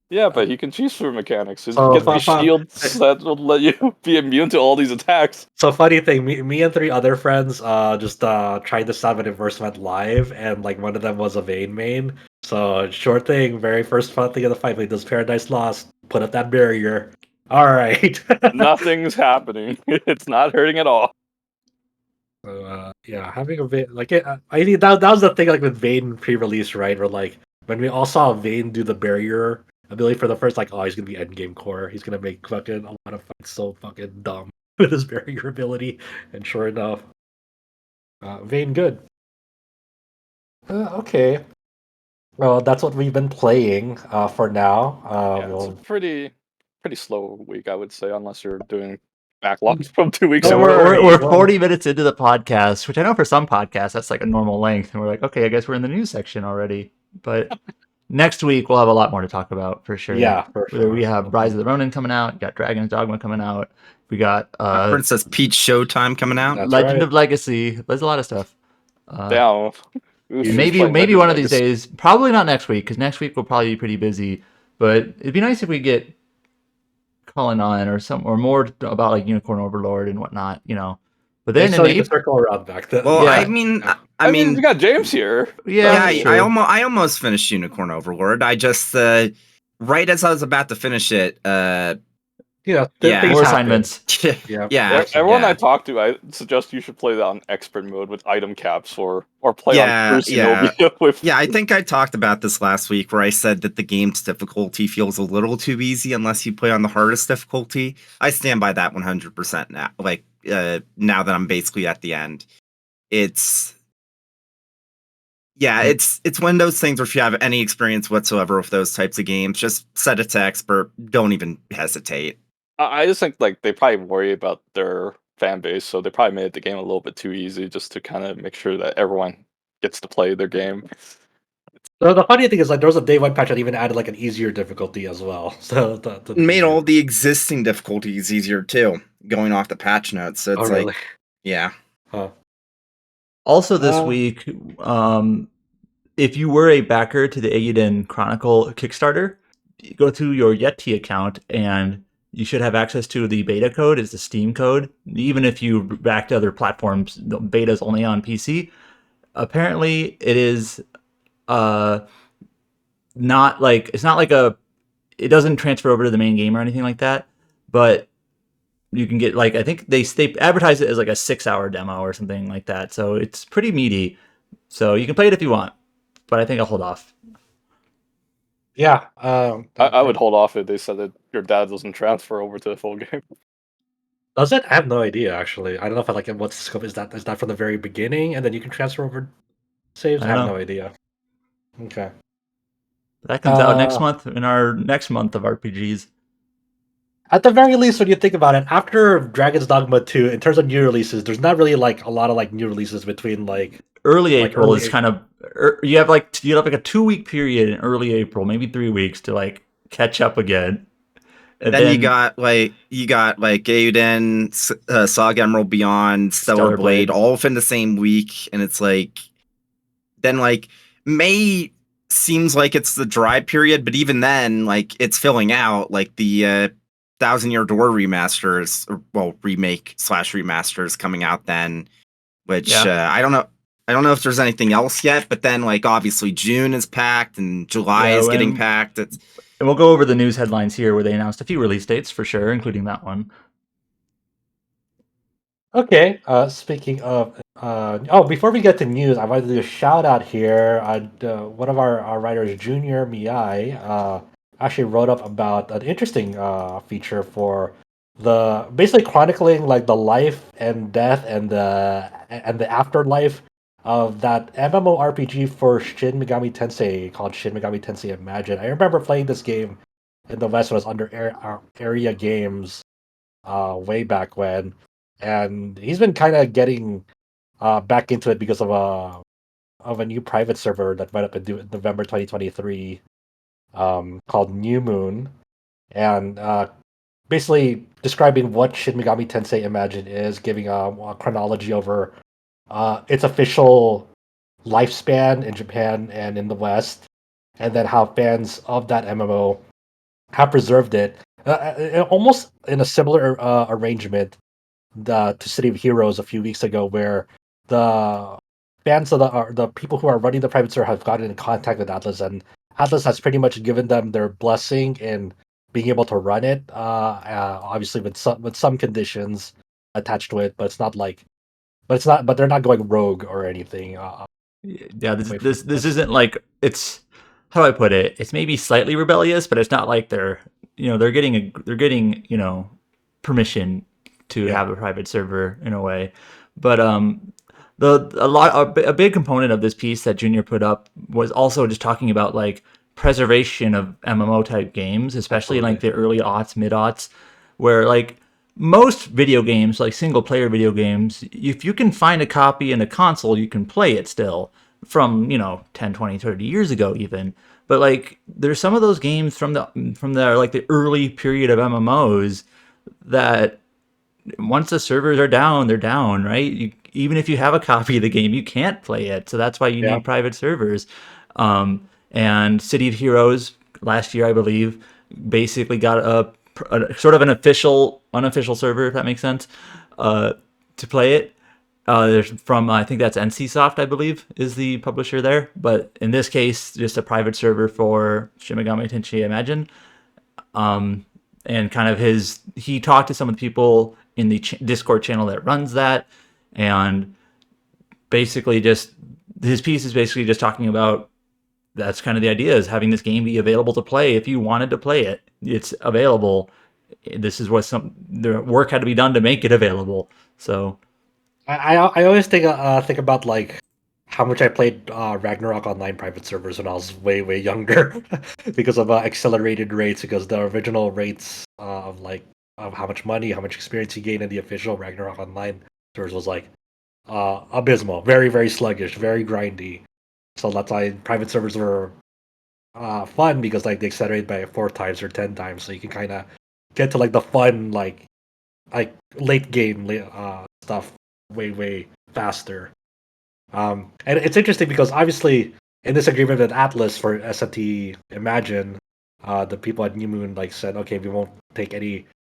Yeah, but he can choose through mechanics. He So, gets these shields that will let you be immune to all these attacks. So funny thing, me and 3 other friends just tried this out when it first went live, and like one of them was a Vayne main. So short thing, very first fun thing of the fight, we does Paradise Lost, put up that barrier. All right. Nothing's happening. It's not hurting at all. So yeah, having a Vayne like I think that was the thing like with Vayne pre-release, right? Where like when we all saw Vayne do the barrier ability for the first, like, oh, he's gonna be endgame core. He's gonna make fucking a lot of fights so fucking dumb with his barrier ability, and sure enough, Vayne good. Okay. Well, that's what we've been playing for now. It's a pretty slow week, I would say, unless you're doing backlogs from 2 weeks Don't ago. worry. We're 40 minutes into the podcast, which I know for some podcasts that's like a normal length, and we're like, okay, I guess we're in the news section already. But next week we'll have a lot more to talk about for sure. Yeah, for sure. We have Rise of the Ronin coming out. You got Dragon's Dogma coming out. We got Princess Peach Showtime coming out. That's Legend right. of Legacy. There's a lot of stuff. Damn. Maybe one of these days. Probably not next week, because next week we'll probably be pretty busy. But it'd be nice if we get Cullen on or more about like Unicorn Overlord and whatnot, you know. But then so you can circle around back then. Well, Yeah. I mean, we got James here. Yeah, sure. I almost finished Unicorn Overlord. I just right as I was about to finish it, Yeah, more assignments. yeah. Everyone I talk to, I suggest you should play that on expert mode with item caps or play on Crucinobia with. Yeah, I think I talked about this last week where I said that the game's difficulty feels a little too easy unless you play on the hardest difficulty. I stand by that 100% now. Like now that I'm basically at the end, it's one of those things where if you have any experience whatsoever with those types of games, just set it to expert. Don't even hesitate. I just think like they probably worry about their fan base, so they probably made the game a little bit too easy just to kind of make sure that everyone gets to play their game. So the funny thing is, like, there was a day one patch that even added like an easier difficulty as well. So made all the existing difficulties easier too, going off the patch notes. So it's really? Yeah. Huh. Also this week, if you were a backer to the Eiyuden Chronicle Kickstarter, you go to your Yeti account and you should have access to the beta code. It's the Steam code. Even if you back to other platforms, the beta is only on PC. Apparently, it is not like it doesn't transfer over to the main game or anything like that. But you can get I think they advertise it as like a 6-hour demo or something like that. So it's pretty meaty. So you can play it if you want, but I think I'll hold off. Yeah, I would hold off if they said that your dad doesn't transfer over to the full game. Does it? I have no idea actually. I don't know if what scope is that? Is that from the very beginning and then you can transfer over saves? I have no idea. Okay. That comes out next month in our next month of RPGs. At the very least, when you think about it, after Dragon's Dogma 2, in terms of new releases, there's not really like a lot of like new releases between like early April is kind of you have like a 2-week period in early April, maybe 3 weeks to like catch up again. And then you got Eiyuden, Saga Emerald Beyond, Stellar Blade, all within the same week, and it's like then like May seems like it's the dry period, but even then, like it's filling out. Like the 1,000 Year Door remasters, remake/remasters coming out then, which I don't know. I don't know if there's anything else yet, but then like obviously June is packed and July is getting packed. And we'll go over the news headlines here where they announced a few release dates for sure, including that one. Okay. Speaking of, before we get to news, I wanted to do a shout out here. One of our writers, Junior Miyai, actually wrote up about an interesting feature for basically chronicling like the life and death and the afterlife of that MMORPG for Shin Megami Tensei called Shin Megami Tensei Imagine. I remember playing this game in the West when it was under Area Games way back when. And he's been kind of getting back into it because of of a new private server that went up in November 2023, called New Moon, and basically describing what Shin Megami Tensei Imagine is, giving a chronology over its official lifespan in Japan and in the West, and then how fans of that MMO have preserved it, almost in a similar arrangement to City of Heroes a few weeks ago, where the fans of the people who are running the private server have gotten in contact with Atlas, and Atlas has pretty much given them their blessing in being able to run it. Obviously with some conditions attached to it, but it's not like, but they're not going rogue or anything. Yeah, this isn't like, it's, how do I put it? It's maybe slightly rebellious, but it's not like they're getting permission to have a private server in a way. But a big component of this piece that Junior put up was also just talking about like preservation of MMO type games, especially in like the early aughts, mid aughts, where like most video games, like single player video games, if you can find a copy in a console, you can play it still from 10, 20, 30 years ago even. But like there's some of those games from the like the early period of MMOs that once the servers are down, they're down, right? Even if you have a copy of the game, you can't play it. So that's why you need private servers. And City of Heroes last year, I believe, basically got a sort of an unofficial server, if that makes sense, to play it. There's from, I think that's NCSoft, I believe, is the publisher there. But in this case, just a private server for Shin Megami Tensei Imagine. And kind of he talked to some of the people in the Discord channel that runs that, and basically just his piece is basically just talking about, that's kind of the idea, is having this game be available to play. If you wanted to play it, it's available. This is what the work had to be done to make it available. So I always think about like how much I played Ragnarok Online private servers when I was way younger, because of accelerated rates, because the original rates of how much money, how much experience you gain in the official Ragnarok Online servers was like abysmal, very sluggish, very grindy. So that's why private servers were fun, because like they accelerate by 4 times or 10 times, so you can kind of get to like the fun like late game stuff way faster. And it's interesting because obviously in this agreement with Atlas for SMT Imagine, the people at New Moon like said, okay, we won't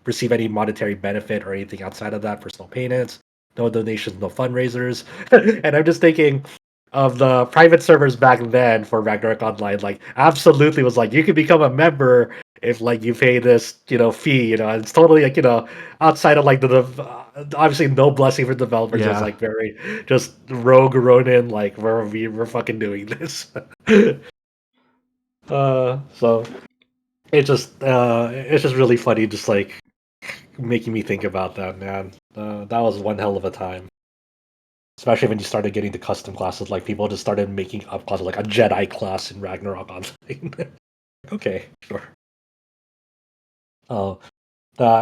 receive any monetary benefit or anything outside of that, personal payments, no donations, no fundraisers. And I'm just thinking of the private servers back then for Ragnarok Online, like absolutely was like, you could become a member if like you pay this fee, and it's totally like outside of like the obviously no blessing for developers. It's like very just rogue Ronin, like we're fucking doing this. So it's just really funny, just like making me think about that, man. That was one hell of a time. Especially when you started getting the custom classes, like people just started making up classes, like a Jedi class in Ragnarok Online. Okay, sure. Oh,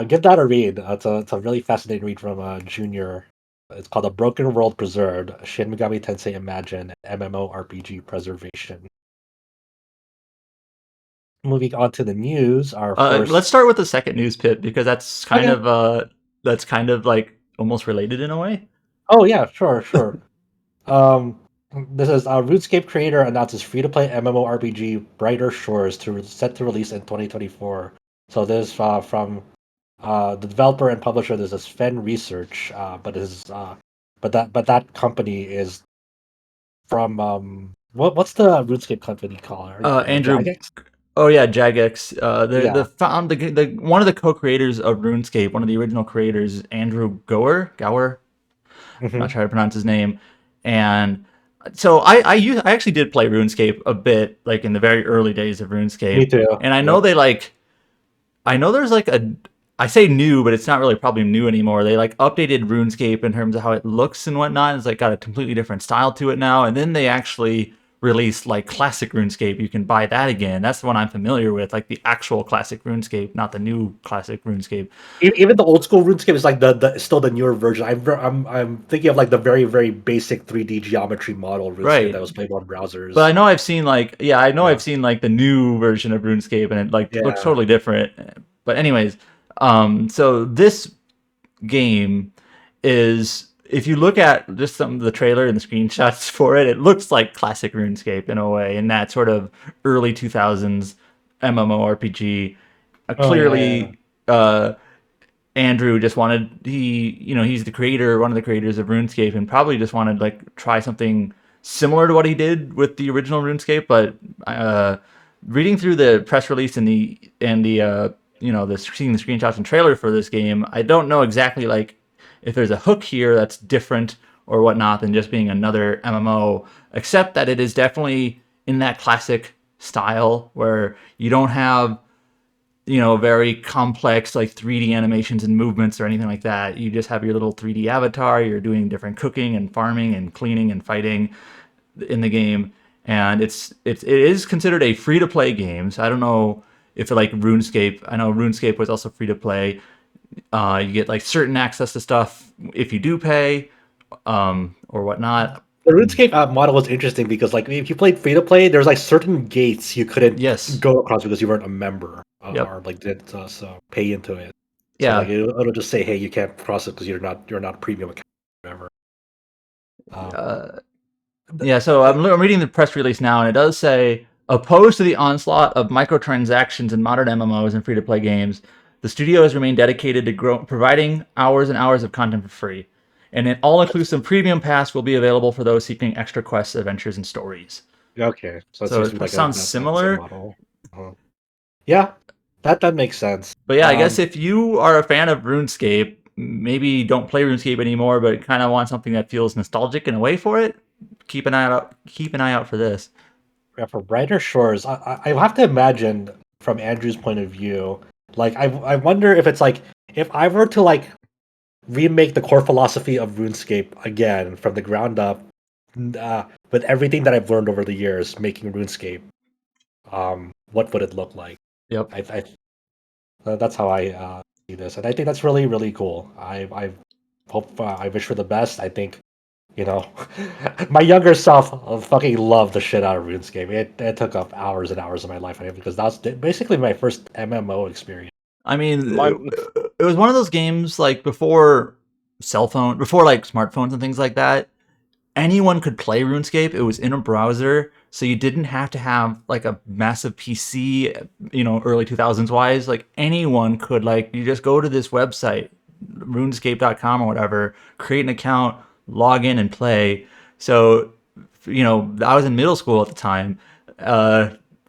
give that a read. It's a really fascinating read from Junior. It's called A Broken World Preserved, Shin Megami Tensei Imagine, MMORPG Preservation. Moving on to the news, our first... Let's start with the second news pit, because that's kind of like almost related in a way. Oh yeah, sure. This is RuneScape creator announces free-to-play MMORPG Brighter Shores set to release in 2024. So this is from the developer and publisher. This is Fen Research, but that company is from what's the RuneScape company called? Andrew. Jagex? Oh yeah, Jagex. The one of the co-creators of RuneScape, one of the original creators, Andrew Gower. I'm not sure how to pronounce his name. And so I actually did play RuneScape a bit, like in the very early days of RuneScape. Me too. And I know there's like I say new, but it's not really probably new anymore. They like updated RuneScape in terms of how it looks and whatnot. It's like got a completely different style to it now. And then they actually released like classic RuneScape, you can buy that again. That's the one I'm familiar with, like the actual classic RuneScape, not the new classic RuneScape. Even the old school RuneScape is like the still the newer version. I'm thinking of like the very very basic 3D geometry model RuneScape Right. that was played on browsers. But I know I've seen I've seen like the new version of RuneScape, and it like looks totally different. But anyways, so this game is, if you look at just some of the trailer and the screenshots for it, it looks like classic RuneScape in a way, in that sort of early 2000s MMORPG. Clearly, Andrew just wanted, he's the creator, one of the creators of RuneScape, and probably just wanted like try something similar to what he did with the original RuneScape. But reading through the press release and the seeing the screenshots and trailer for this game, I don't know exactly like if there's a hook here that's different or whatnot than just being another MMO, except that it is definitely in that classic style where you don't have very complex like 3D animations and movements or anything like that. You just have your little 3D avatar. You're doing different cooking and farming and cleaning and fighting in the game, and it is considered a free to play game. So I don't know if like RuneScape. I know RuneScape was also free to play. You get like certain access to stuff if you do pay, or whatnot. The RuneScape model was interesting because like if you played free to play, there's like certain gates you couldn't go across because you weren't a member or like did pay into it. So like it'll just say, hey, you can't cross it because you're not premium account or whatever. So I'm reading the press release now, and it does say, opposed to the onslaught of microtransactions in modern MMOs and free-to-play games, the studio has remained dedicated to providing hours and hours of content for free. And an all-inclusive premium pass will be available for those seeking extra quests, adventures, and stories. Okay, so it like sounds similar. Yeah, that makes sense. But yeah, I guess if you are a fan of RuneScape, maybe don't play RuneScape anymore, but kind of want something that feels nostalgic in a way for it, keep an eye out for this. Yeah, for Brighter Shores, I have to imagine from Andrew's point of view, like I wonder if it's like if I were to like remake the core philosophy of RuneScape again from the ground up, with everything that I've learned over the years making RuneScape, what would it look like? Yep. That's how I see this, and I think that's really really cool. I hope I wish for the best. I think my younger self fucking loved the shit out of RuneScape. It took up hours and hours of my life because that was basically my first MMO experience. I mean, it was one of those games like before like smartphones and things like that. Anyone could play RuneScape. It was in a browser, so you didn't have to have like a massive PC, early 2000s wise. Like anyone could, like, you just go to this website, runescape.com or whatever, create an account, log in and play. So, I was in middle school at the time.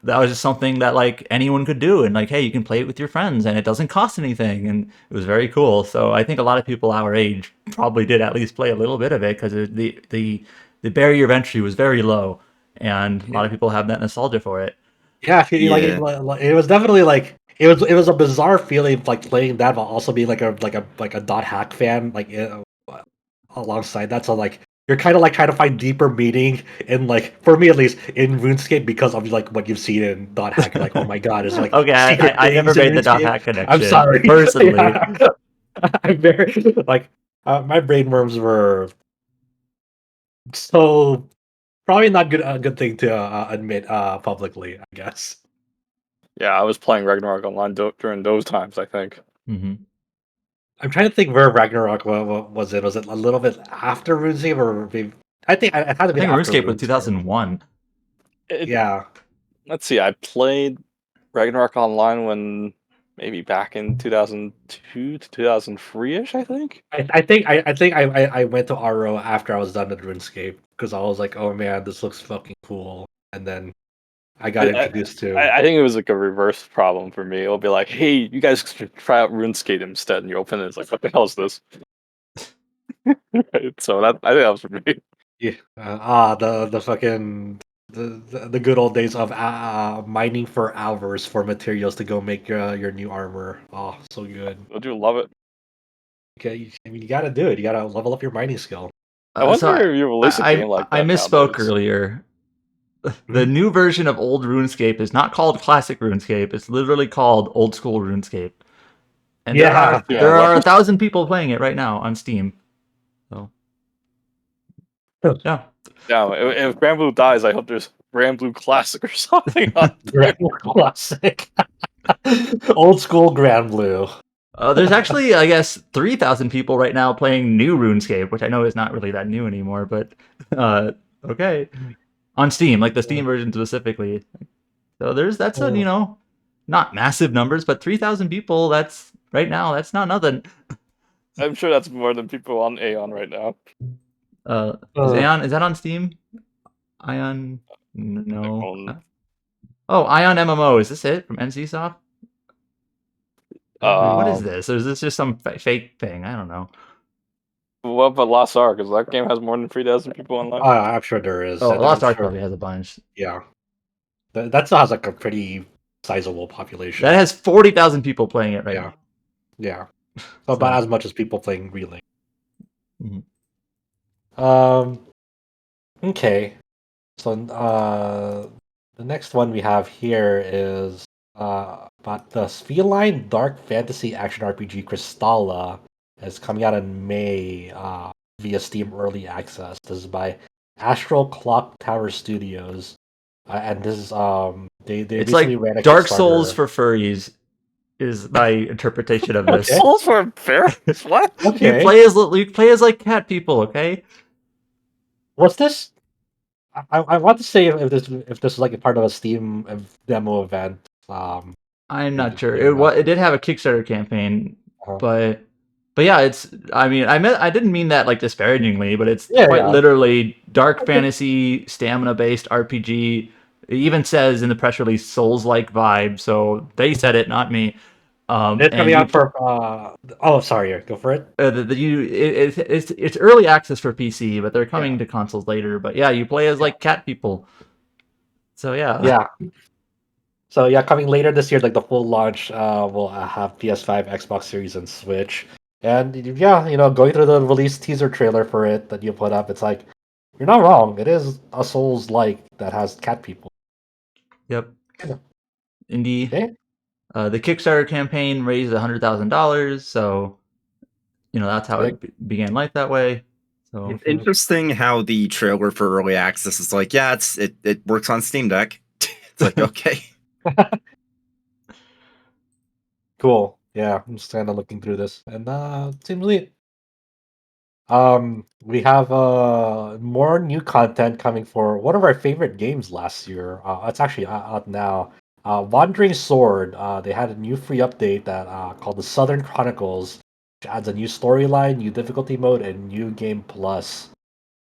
That was just something that like anyone could do, and like, hey, you can play it with your friends and it doesn't cost anything, and it was very cool. So I think a lot of people our age probably did at least play a little bit of it because the barrier of entry was very low, and a lot of people have that nostalgia for it. Yeah, it was definitely like it was a bizarre feeling like playing that while also being like a dot hack fan alongside that. So like you're kind of like trying to find deeper meaning in, like, for me at least, in RuneScape because of like what you've seen in dot hack. You're like, oh my god, it's like okay, I never made the dot hack connection. I'm sorry, personally. I'm very like my brain worms were so probably not a good thing to admit publicly, I guess. Yeah, I was playing Ragnarok Online during those times, I think. Mm-hmm. I'm trying to think where Ragnarok was it. Was it a little bit after RuneScape, or maybe I think it had to be after RuneScape was 2001. Yeah. Let's see. I played Ragnarok Online when maybe back in 2002 to 2003ish. I think. I think I went to RO after I was done with RuneScape because I was like, oh man, this looks fucking cool, and then I got introduced to. I think it was like a reverse problem for me. It'll be like, hey, you guys should try out RuneScape instead, and you open it, it's like, what the hell is this? Right, so I think that was for me. Yeah. The fucking the good old days of mining for hours for materials to go make your new armor. Oh, so good. I do love it. Okay, I mean, you gotta do it. You gotta level up your mining skill. I wonder if you release a game like that. I misspoke earlier. the new version of old RuneScape is not called Classic RuneScape. It's literally called Old School RuneScape. And Yeah. there are 1,000 people playing it right now on Steam. So yeah. Yeah, if Granblue dies, I hope there's Granblue Classic or something on there. Granblue Classic. Old school Granblue. There's actually, I guess, 3,000 people right now playing new RuneScape, which I know is not really that new anymore, but okay. On Steam, like the Steam version specifically. So that's a, not massive numbers, but 3,000 people, that's right now, that's not nothing. I'm sure that's more than people on Aeon right now. Is that on Steam? Ion? No. Oh, Ion MMO. Is this it from NCSoft? What is this? Or is this just some fake thing? I don't know. What about Lost Ark? Because that game has more than 3,000 people online. I'm sure there is. Oh, Lost Ark probably has a bunch. Yeah. That still has like a pretty sizable population. That has 40,000 people playing it right now. Yeah. So about as much as people playing Relink. Mm-hmm. Okay. So the next one we have here is about the Feline Dark Fantasy Action RPG Kristala. Is coming out in May via Steam Early Access. This is by Astral Clock Tower Studios, and this is they it's like ran a Dark Souls for furries. Is my interpretation of this. Dark Souls for furries? What? Okay. You play as like cat people. Okay. What's this? I want to say if this is like a part of a Steam demo event. I'm not sure. It did have a Kickstarter campaign, but yeah, it's. I mean, I didn't mean that like disparagingly, but it's literally dark fantasy stamina based RPG. It even says in the press release Souls-like vibe, so they said it, not me. It's coming out for. Oh, sorry, go for it. It's early access for PC, but they're coming to consoles later. But yeah, you play as like cat people. So yeah. Yeah. So yeah, coming later this year, like the full launch will have PS5, Xbox Series, and Switch. And yeah, going through the release teaser trailer for it that you put up, it's like you're not wrong. It is a Souls-like that has cat people. Yep. Indeed. Okay. The Kickstarter campaign raised $100,000, so that's how it began life that way. So it's interesting how the trailer for early access is like, it works on Steam Deck. It's like, okay. Cool. Yeah, I'm just kind of looking through this, and it seems neat. We have more new content coming for one of our favorite games last year. It's actually out now. Wandering Sword. They had a new free update that called the Southern Chronicles, which adds a new storyline, new difficulty mode, and new game plus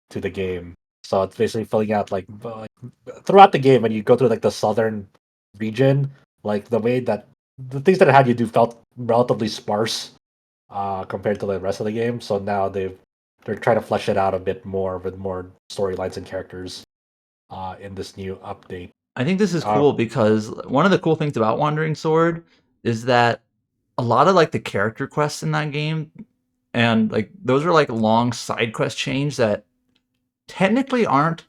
to the game. So it's basically filling out like throughout the game when you go through like the southern region, like the way that the things that it had you do felt relatively sparse compared to the rest of the game. So now they're trying to flesh it out a bit more with more storylines and characters in this new update. I think this is cool because one of the cool things about Wandering Sword is that a lot of like the character quests in that game, and like those are like long side quest chains that technically aren't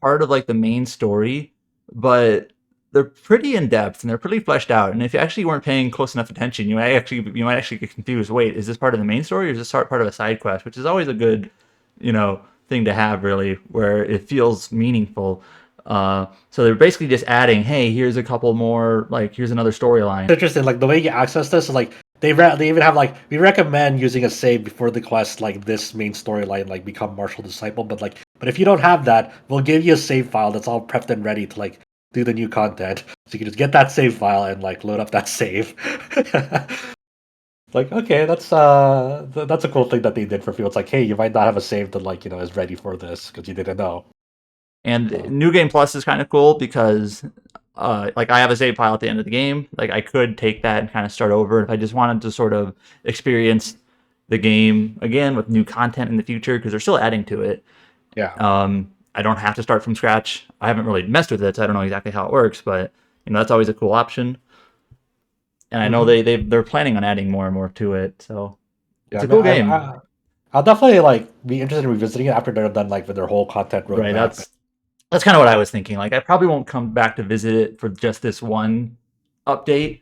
part of like the main story, but they're pretty in depth and they're pretty fleshed out. And if you actually weren't paying close enough attention, you might actually get confused. Wait, is this part of the main story or is this part of a side quest? Which is always a good, thing to have, really, where it feels meaningful. So they're basically just adding, hey, here's a couple more, like here's another storyline. Interesting, like the way you access this is like they even have like we recommend using a save before the quest, like this main storyline, like become martial disciple. But if you don't have that, we'll give you a save file that's all prepped and ready to like do the new content. So you can just get that save file and like load up that save. Like, okay, that's a cool thing that they did for people. It's like, hey, you might not have a save that like is ready for this because you didn't know. And New Game Plus is kind of cool because like I have a save file at the end of the game. Like I could take that and kind of start over if I just wanted to sort of experience the game again with new content in the future because they're still adding to it. Yeah. I don't have to start from scratch. I haven't really messed with it, so I don't know exactly how it works, but that's always a cool option. And I know they're planning on adding more and more to it, so it's a cool game. I'll definitely like be interested in revisiting it after they're done like with their whole content roadmap. Right, That's kind of what I was thinking. Like, I probably won't come back to visit it for just this one update.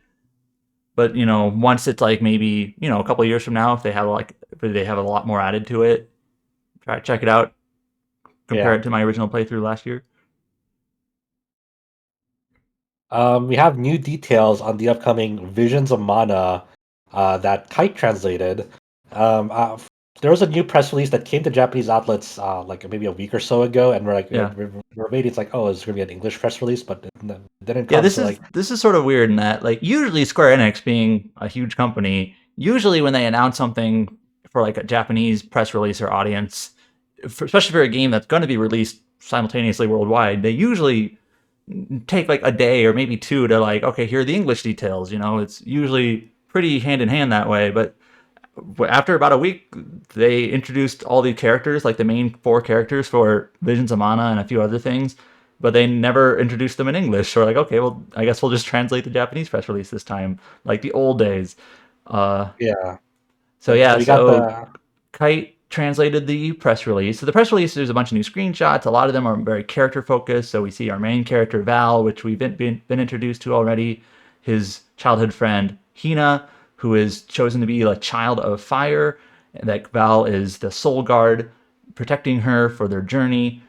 But, you know, once it's like maybe, you know, a couple of years from now, if they have a lot more added to it, try to check it out, compare it to my original playthrough last year. We have new details on the upcoming Visions of Mana that Kite translated. There was a new press release that came to Japanese outlets like maybe a week or so ago, and we're waiting. It's like, oh, it's going to be an English press release, but it didn't come. Yeah, this is sort of weird in that, like, usually Square Enix, being a huge company, usually when they announce something for like a Japanese press release or audience, especially for a game that's going to be released simultaneously worldwide, they usually take like a day or maybe two to like, okay, here are the English details. You know, it's usually pretty hand in hand that way. But after about a week, they introduced all the characters, like the main 4 characters for Visions of Mana and a few other things, but they never introduced them in English. So we're like, okay, well, I guess we'll just translate the Japanese press release this time, like the old days. Yeah. So Kite translated the press release. So the press release, there's a bunch of new screenshots. A lot of them are very character focused. So we see our main character Val, which we've been introduced to already, his childhood friend Hina, who is chosen to be a child of fire, and that Val is the soul guard protecting her for their journey.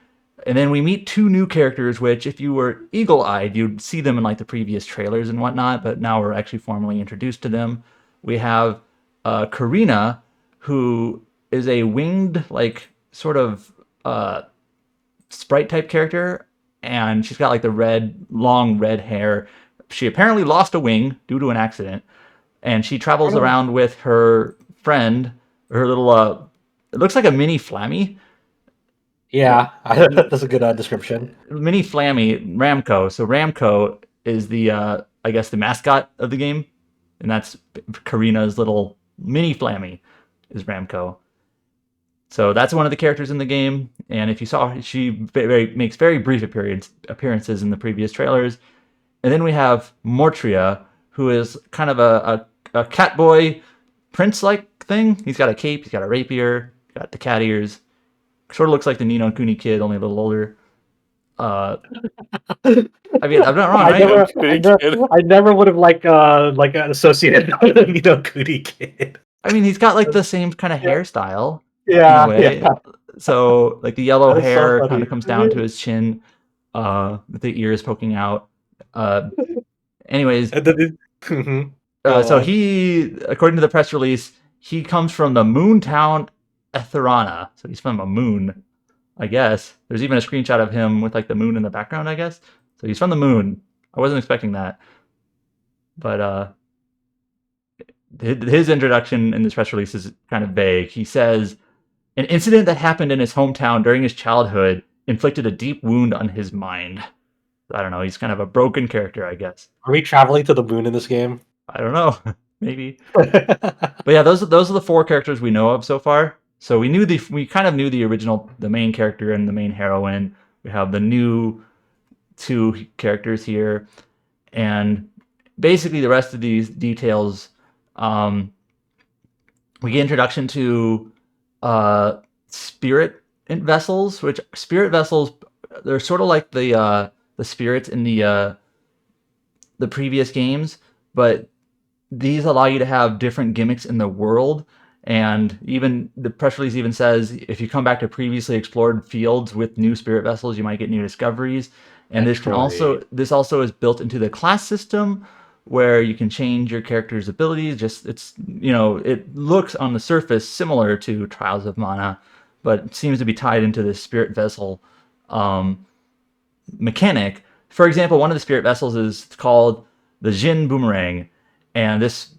And then we meet 2 new characters, which if you were eagle-eyed, you'd see them in like the previous trailers and whatnot, but now we're actually formally introduced to them. We have Karina, who is a winged, like, sort of sprite type character, and she's got like the long red hair. She apparently lost a wing due to an accident, and she travels around with her friend, her little it looks like a mini Flammy. Yeah, that's a good description. Mini Flammy, Ramco. So Ramco is the I guess the mascot of the game, and that's Karina's little mini Flammy is Ramco. So that's one of the characters in the game, and if you saw, she makes very brief appearances in the previous trailers. And then we have Mortria, who is kind of a catboy prince-like thing. He's got a cape, he's got a rapier, got the cat ears. Sort of looks like the Ni no Kuni kid, only a little older. I mean, I'm not wrong, right? I never would have associated with the Ni no Kuni kid. I mean, he's got like the same kind of hairstyle. Yeah, in a way. Yeah. So like the yellow hair so kind of comes down to his chin, with the ears poking out. Anyways, so he, according to the press release, he comes from the moon town Etherana. So he's from a moon, I guess. There's even a screenshot of him with like the moon in the background, I guess. So he's from the moon. I wasn't expecting that. But his introduction in this press release is kind of vague. He says, an incident that happened in his hometown during his childhood inflicted a deep wound on his mind. I don't know. He's kind of a broken character, I guess. Are we traveling to the moon in this game? I don't know. Maybe. But yeah, those are the 4 characters we know of so far. So we kind of knew the main character and the main heroine. We have the new 2 characters here, and basically the rest of these details. We get introduction to spirit vessels, which spirit vessels, they're sort of like the spirits in the previous games, but these allow you to have different gimmicks in the world. And even the press release even says if you come back to previously explored fields with new spirit vessels, you might get new discoveries. And this also is built into the class system, where you can change your character's abilities. It looks on the surface similar to Trials of Mana, but seems to be tied into the spirit vessel mechanic. For example, one of the spirit vessels is called the Jin Boomerang, and it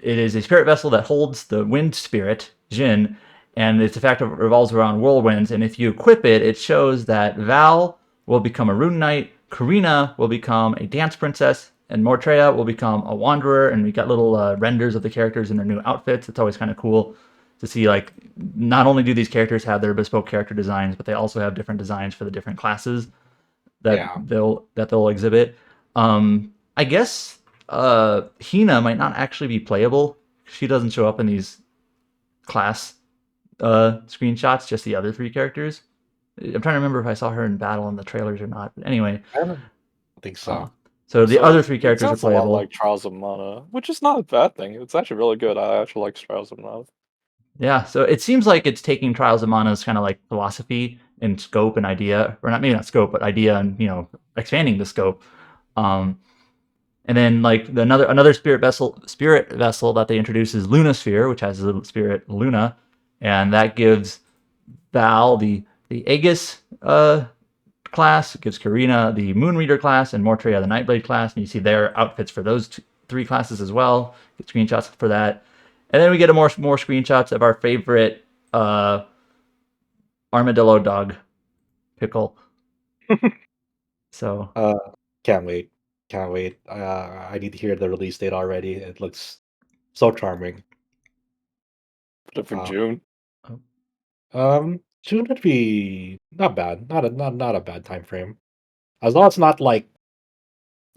is a spirit vessel that holds the wind spirit, Jin, and its effect revolves around whirlwinds. And if you equip it, it shows that Val will become a Rune Knight, Karina will become a Dance Princess, and Mortrea will become a Wanderer. And we got little renders of the characters in their new outfits. It's always kind of cool to see, like, not only do these characters have their bespoke character designs, but they also have different designs for the different classes that they'll exhibit. I guess Hina might not actually be playable. She doesn't show up in these class screenshots, just the other 3 characters. I'm trying to remember if I saw her in battle in the trailers or not. But anyway, I don't think so. So the other 3 It characters are sounds a lot playable. like Trials of Mana, which is not a bad thing. It's actually really good. I actually like Trials of Mana. Yeah, so it seems like it's taking Trials of Mana's kind of like philosophy and scope and idea, or not maybe not scope, but idea, and expanding the scope. Um, and then like another spirit vessel that they introduce is Luna Sphere, which has the spirit Luna, and that gives Val the Aegis class. It gives Karina the Moonreader class and Mortria the Nightblade class, and you see their outfits for those 3 classes as well. Get screenshots for that. And then we get more screenshots of our favorite armadillo dog, Pickle. So Can't wait. Can't wait. I need to hear the release date already. It looks so charming. Put it for June. June would be not bad. Not a bad time frame. As long as it's not like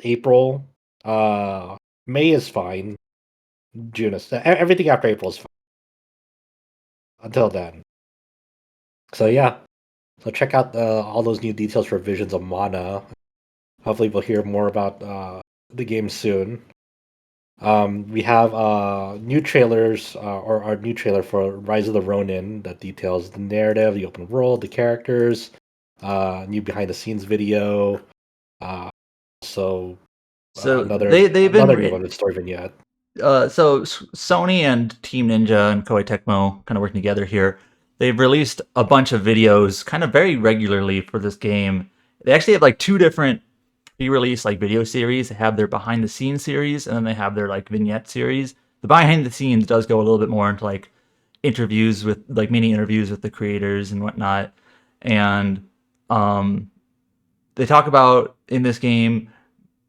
April. May is fine. June is everything after April is fine. Until then. So yeah. So check out all those new details for Visions of Mana. Hopefully we'll hear more about the game soon. We have new trailers, or our new trailer for Rise of the Ronin that details the narrative, the open world, the characters, new behind the scenes video. So another they've been another new one with story vignette. so Sony and Team Ninja and Koei Tecmo kind of working together here. They've released a bunch of videos kind of very regularly for this game. They actually have like 2 different pre-release like video series. They have their behind the scenes series, and then they have their like vignette series. The behind the scenes does go a little bit more into like interviews with like mini interviews with the creators and whatnot. And they talk about in this game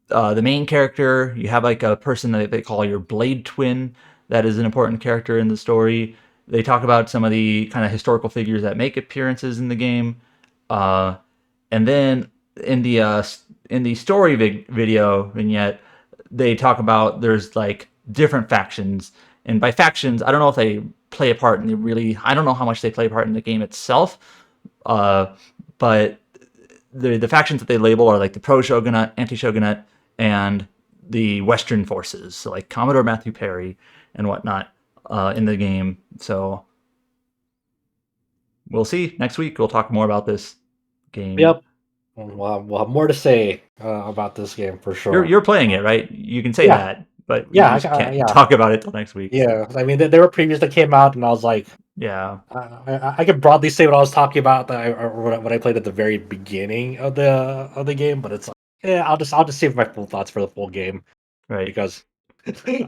the main character. You have like a person that they call your blade twin. That is an important character in the story. They talk about some of the kind of historical figures that make appearances in the game, and then in the story video vignette, they talk about there's like different factions, and by factions, I don't know if they play a part in I don't know how much they play a part in the game itself, but the factions that they label are like the pro-shogunate, anti-shogunate, and the Western forces, so like Commodore Matthew Perry and whatnot in the game. So we'll see. Next week we'll talk more about this game. Yep. We'll have more to say about this game for sure. You're playing it, right? You can say that, but yeah, you just can't talk about it till next week. Yeah, so. I mean, there were previews that came out, and I was like, yeah, I could broadly say what I was talking about or what I played at the very beginning of the game, but it's like, yeah, I'll just save my full thoughts for the full game, right? Because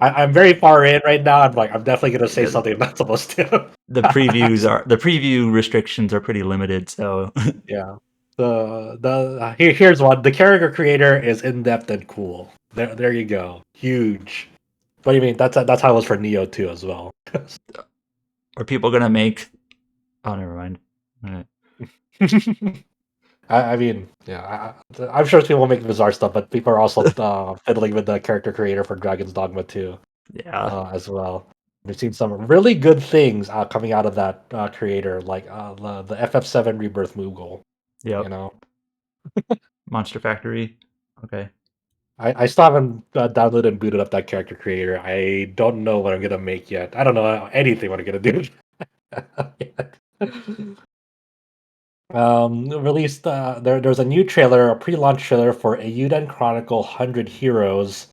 I'm very far in right now. I'm definitely gonna say something I'm not supposed to. The preview restrictions are pretty limited, so yeah. Here's one. The character creator is in depth and cool. There you go. Huge. What do you mean? That's how it was for Neo too as well. Are people gonna make? Oh, never mind. All right. I mean, yeah, I'm sure people will make bizarre stuff, but people are also fiddling with the character creator for Dragon's Dogma 2 as well. We've seen some really good things coming out of that creator, like the FF7 Rebirth Moogle. Yep. You know, Monster Factory. Okay. I still haven't downloaded and booted up that character creator. I don't know what I'm gonna make yet. I don't know anything what I'm gonna do. Released there's a new trailer, a pre-launch trailer for Eiyuden Chronicle 100 Heroes,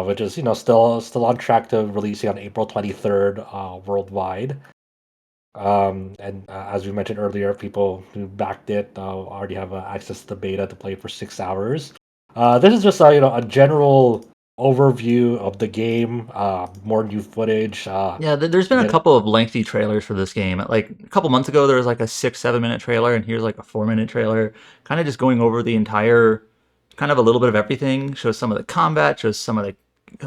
which is still on track to releasing on April 23rd worldwide. And as we mentioned earlier, people who backed it already have access to the beta to play for 6 hours. This is just a general overview of the game, more new footage. Yeah, there's been a couple of lengthy trailers for this game. Like a couple months ago, there was like a 6-7 minute trailer, and here's like a 4-minute trailer, kind of just going over the entire, kind of a little bit of everything. Shows some of the combat, shows a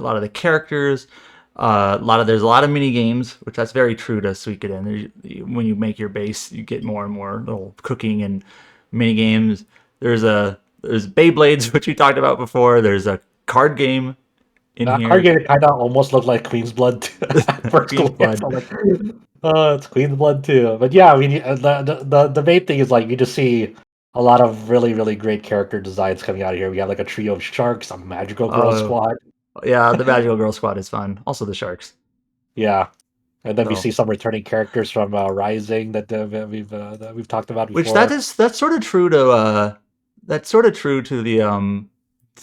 lot of the characters. There's a lot of mini games, which that's very true to Suikoden. When you make your base, you get more and more little cooking and mini games. There's Beyblades, which we talked about before. There's a card game in That here. card game kind of almost looked like Queen's Blood at first Queen's glance. Blood. I'm like, oh, it's Queen's Blood too. But yeah, I mean, the main thing is like you just see a lot of really really great character designs coming out of here. We have like a trio of sharks, a magical girl Oh, squad. yeah, the Magical Girl Squad is fun. Also the Sharks. Yeah, and then we So, see some returning characters from Rising that we've talked about which before. that's sort of true to the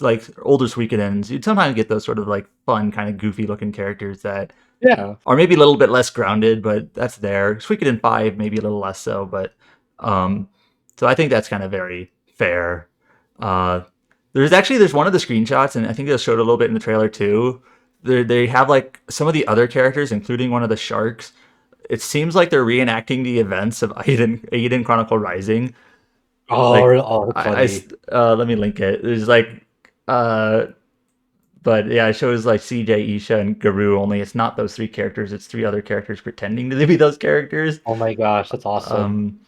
like older Suikoden's. You'd sometimes get those sort of like fun, kind of goofy looking characters that Yeah, are maybe a little bit less grounded, but that's there. Suikoden 5 maybe a little less so, but so I think that's kind of very fair. Uh, there's one of the screenshots, and I think they showed a little bit in the trailer too. They have like some of the other characters, including one of the sharks. It seems like they're reenacting the events of Eiyuden Chronicle Rising. oh, Like, that's funny. let me link it. There's like, but yeah, it shows like CJ, Isha, and Garu. Only it's not those three characters. It's three other characters pretending to be those characters. Oh my gosh, that's awesome. Um,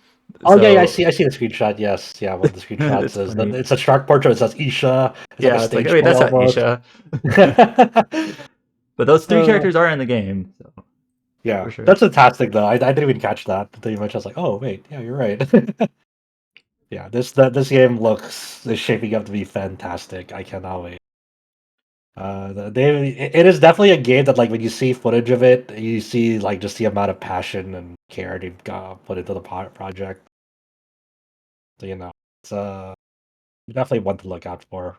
Oh yeah, I so see the screenshot. Yes, yeah, one of the screenshots it's is that funny. it's a shark portrait. It says Isha. It's like a Yeah, it's like, stage oh wait, play that's not almost. Isha. But those three Uh, characters are in the game, so yeah, for sure. that's fantastic though. I didn't even catch that until you mentioned. I was like, oh wait, yeah, you're right. Yeah, this game is shaping up to be fantastic. I cannot wait. It is definitely a game that like when you see footage of it, you see like just the amount of passion and care they've put into the project. So it's definitely one to look out for.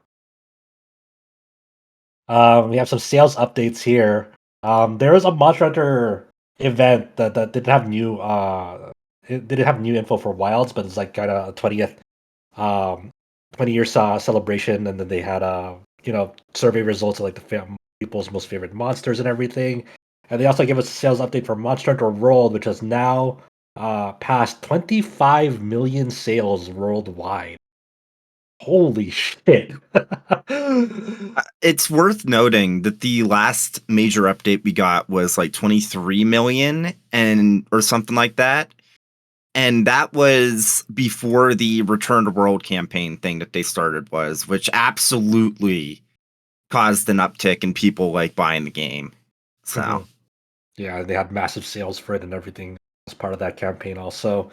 We have some sales updates here. There was a Monster Hunter event that didn't have new it didn't have new info for Wilds, but it's like kind of a 20th 20-year celebration, and then they had survey results of like the people's most favorite monsters and everything. And they also gave us a sales update for Monster Hunter World, which has now passed 25 million sales worldwide. Holy shit. It's worth noting that the last major update we got was like 23 million or something like that. And that was before the Return to World campaign thing that they started which absolutely caused an uptick in people like buying the game. So Yeah, they had massive sales for it and everything as part of that campaign also.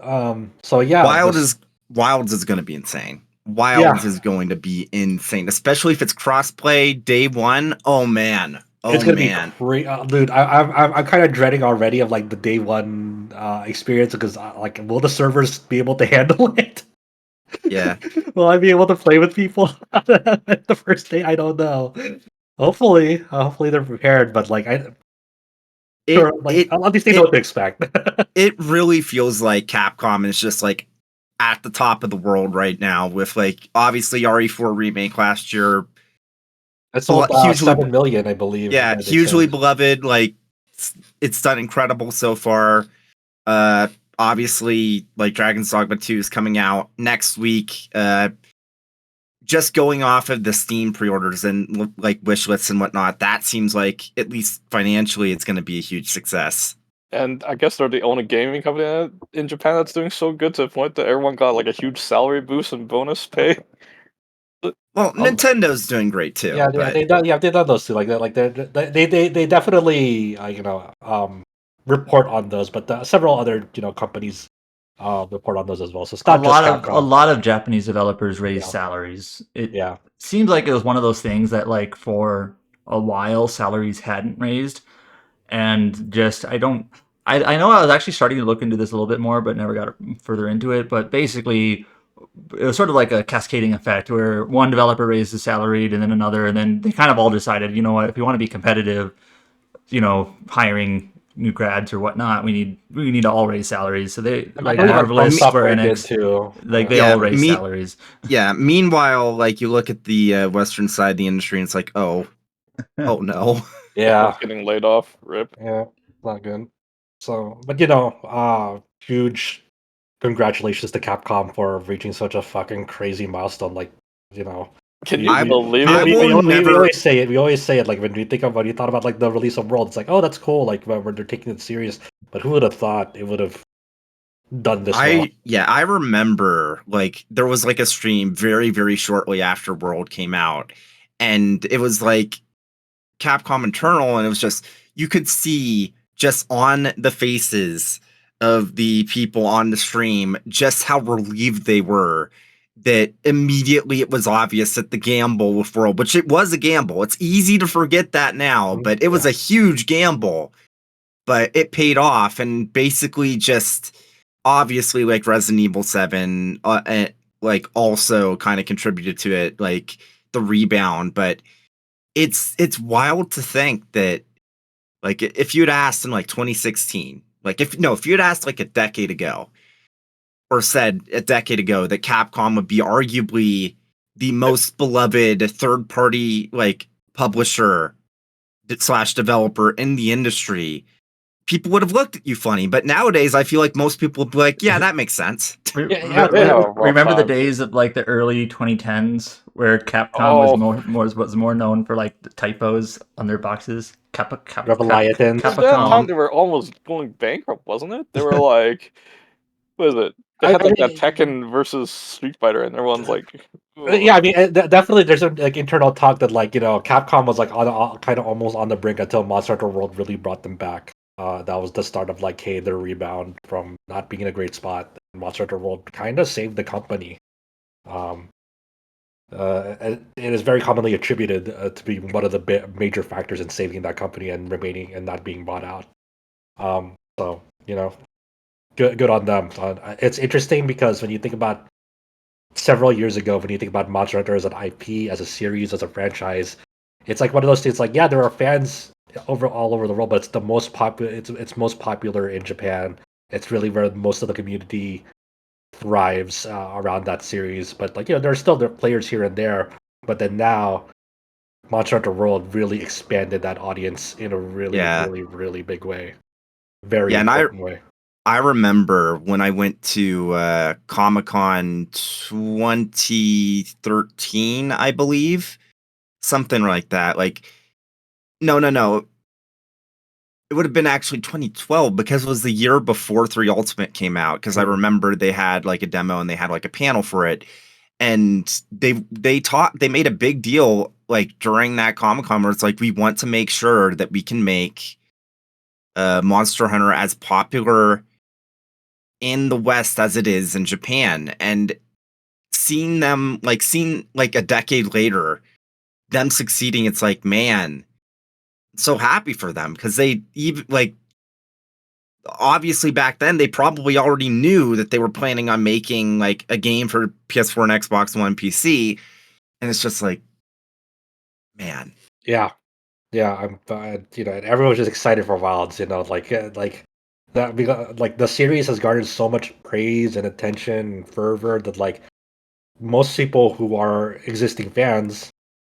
So yeah, Wilds is going to be insane. Wilds is going to be insane, especially if it's crossplay day one. Oh man, it's gonna be great, dude. I'm kind of dreading already of like the day one experience because like, will the servers be able to handle it? Yeah. Will I be able to play with people the first day? I don't know. Hopefully they're prepared, but like at least they know what to expect. It really feels like Capcom is just like at the top of the world right now with like obviously RE4 remake last year. It sold 7 million, I believe. Yeah, hugely beloved. Like it's done incredible so far. Obviously, like Dragon's Dogma 2 is coming out next week. Just going off of the Steam pre-orders and like wish lists and whatnot, that seems like at least financially, it's going to be a huge success. And I guess they're the only gaming company in Japan that's doing so good to the point that everyone got like a huge salary boost and bonus pay. Well, Nintendo's doing great too. Yeah, but... they've done those too. Like that, they definitely report on those, but several other companies report on those as well. So it's not just Capcom. A lot of Japanese developers raise salaries. It seems like it was one of those things that like for a while salaries hadn't raised, and just I know I was actually starting to look into this a little bit more, but never got further into it. But basically, it was sort of like a cascading effect where one developer raised the salary and then another, and then they kind of all decided, you know what, if we want to be competitive, hiring new grads or whatnot, we need to all raise salaries. So they like Marvelous, Square Enix too. Like they all raise salaries. Yeah. Meanwhile, like you look at the Western side of the industry, and it's like, oh no. Yeah, getting laid off. Rip. Yeah, not good. So, but huge congratulations to Capcom for reaching such a fucking crazy milestone. Like, Can you believe it? We always say it. We always say it. Like when you thought about like the release of World, it's like, oh, that's cool. Like where they're taking it serious. But who would have thought it would have done this? I remember like there was like a stream very very shortly after World came out, and it was like Capcom internal, and it was just, you could see just on the faces of the people on the stream just how relieved they were that immediately it was obvious that the gamble with World, which it was a gamble. It's easy to forget that now, but it was a huge gamble, but it paid off. And basically just obviously like Resident Evil 7, like also kind of contributed to it, like the rebound. But it's wild to think that, like, if you'd asked in like 2016, like if you'd asked like a decade ago, or said a decade ago that Capcom would be arguably the most beloved third party like publisher / developer in the industry, people would have looked at you funny. But nowadays, I feel like most people would be like, yeah, that makes sense. Remember the days of like the early 2010s where Capcom was more known for like the typos on their boxes. Leviathan. At that time, they were almost going bankrupt, wasn't it? They were like, what is it? They had like that Tekken versus Street Fighter, and everyone's like, ugh. Yeah, I mean, definitely there's a, like internal talk that like Capcom was like on kind of almost on the brink until Monster Hunter World really brought them back. That was the start of like, hey, their rebound from not being in a great spot. Monster Hunter World kind of saved the company. It is very commonly attributed to be one of the major factors in saving that company and remaining and not being bought out. So good on them. It's interesting because when you think about several years ago, when you think about Monster Hunter as an IP, as a series, as a franchise, it's like one of those things. Like, yeah, there are fans all over the world, but it's the most popular. It's most popular in Japan. It's really where most of the community thrives around that series. But like, there are still players here and there. But then now, Monster Hunter World really expanded that audience in a really, really, really big way. Very important way. I remember when I went to Comic-Con 2013, I believe. Something like that. Like, no. It would have been actually 2012 because it was the year before 3 Ultimate came out. Because I remember they had like a demo and they had like a panel for it. And they made a big deal like during that Comic-Con where it's like, we want to make sure that we can make Monster Hunter as popular in the West as it is in Japan. And seeing like a decade later, them succeeding, it's like, man, so happy for them, because they even like, obviously back then they probably already knew that they were planning on making like a game for PS4 and Xbox One PC, and it's just like, man. Yeah, I'm everyone's just excited for Wilds, like that, because like the series has garnered so much praise and attention and fervor that like most people who are existing fans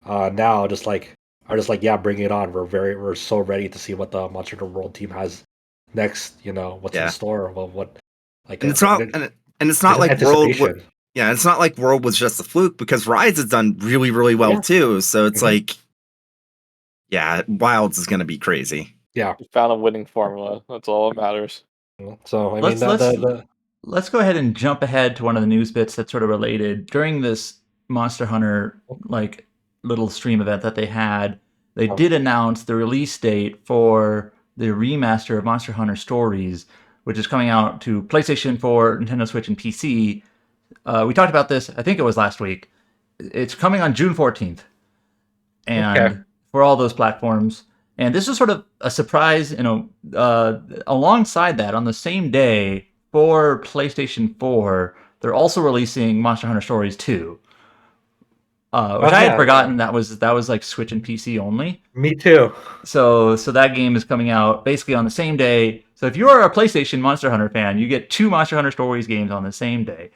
now just like are just like, yeah, bring it on. We're so ready to see what the Monster Hunter World team has next. What's in store. Well, what like and it's not like World. It's not like World was just a fluke, because Rise has done really, really well too. So it's like, yeah, Wilds is going to be crazy. Yeah, we found a winning formula. That's all that matters. So I mean, let's go ahead and jump ahead to one of the news bits that's sort of related. During this Monster Hunter like little stream event that they had, they did announce the release date for the remaster of Monster Hunter Stories, which is coming out to PlayStation 4, Nintendo Switch, and PC. We talked about this, I think it was last week. It's coming on June 14th. And for all those platforms. And this is sort of a surprise, alongside that, on the same day for PlayStation 4, they're also releasing Monster Hunter Stories 2. Which I had forgotten that was like Switch and PC only. Me too. So that game is coming out basically on the same day. So if you are a PlayStation Monster Hunter fan, you get 2 Monster Hunter Stories games on the same day.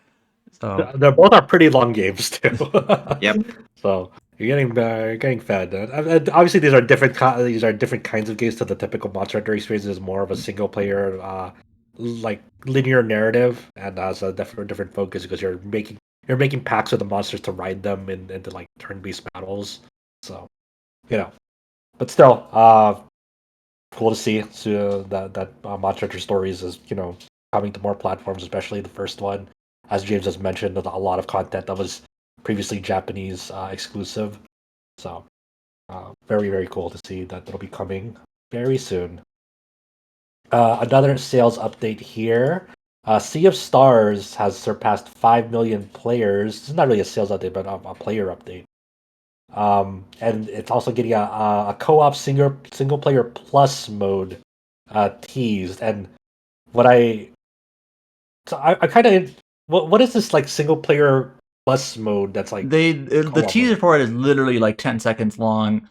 So they're both are pretty long games too. Yep. So you're getting fed. Obviously, these are different kinds of games to the typical Monster Hunter experience. Is more of a single player, like linear narrative, and has a different focus because you're making packs with the monsters to ride them into like turn-based battles. So, but still, cool to see that Monster Hunter Stories is coming to more platforms, especially the first one. As James has mentioned, a lot of content that was previously Japanese exclusive. So, Very, very cool to see that it'll be coming very soon. Another sales update here. Sea of Stars has surpassed 5 million players. This is not really a sales update, but a player update. And it's also getting a co-op single player plus mode teased. And what I kind of what is this like single player plus mode that's like the co-op teaser mode? for it is literally like 10 seconds long,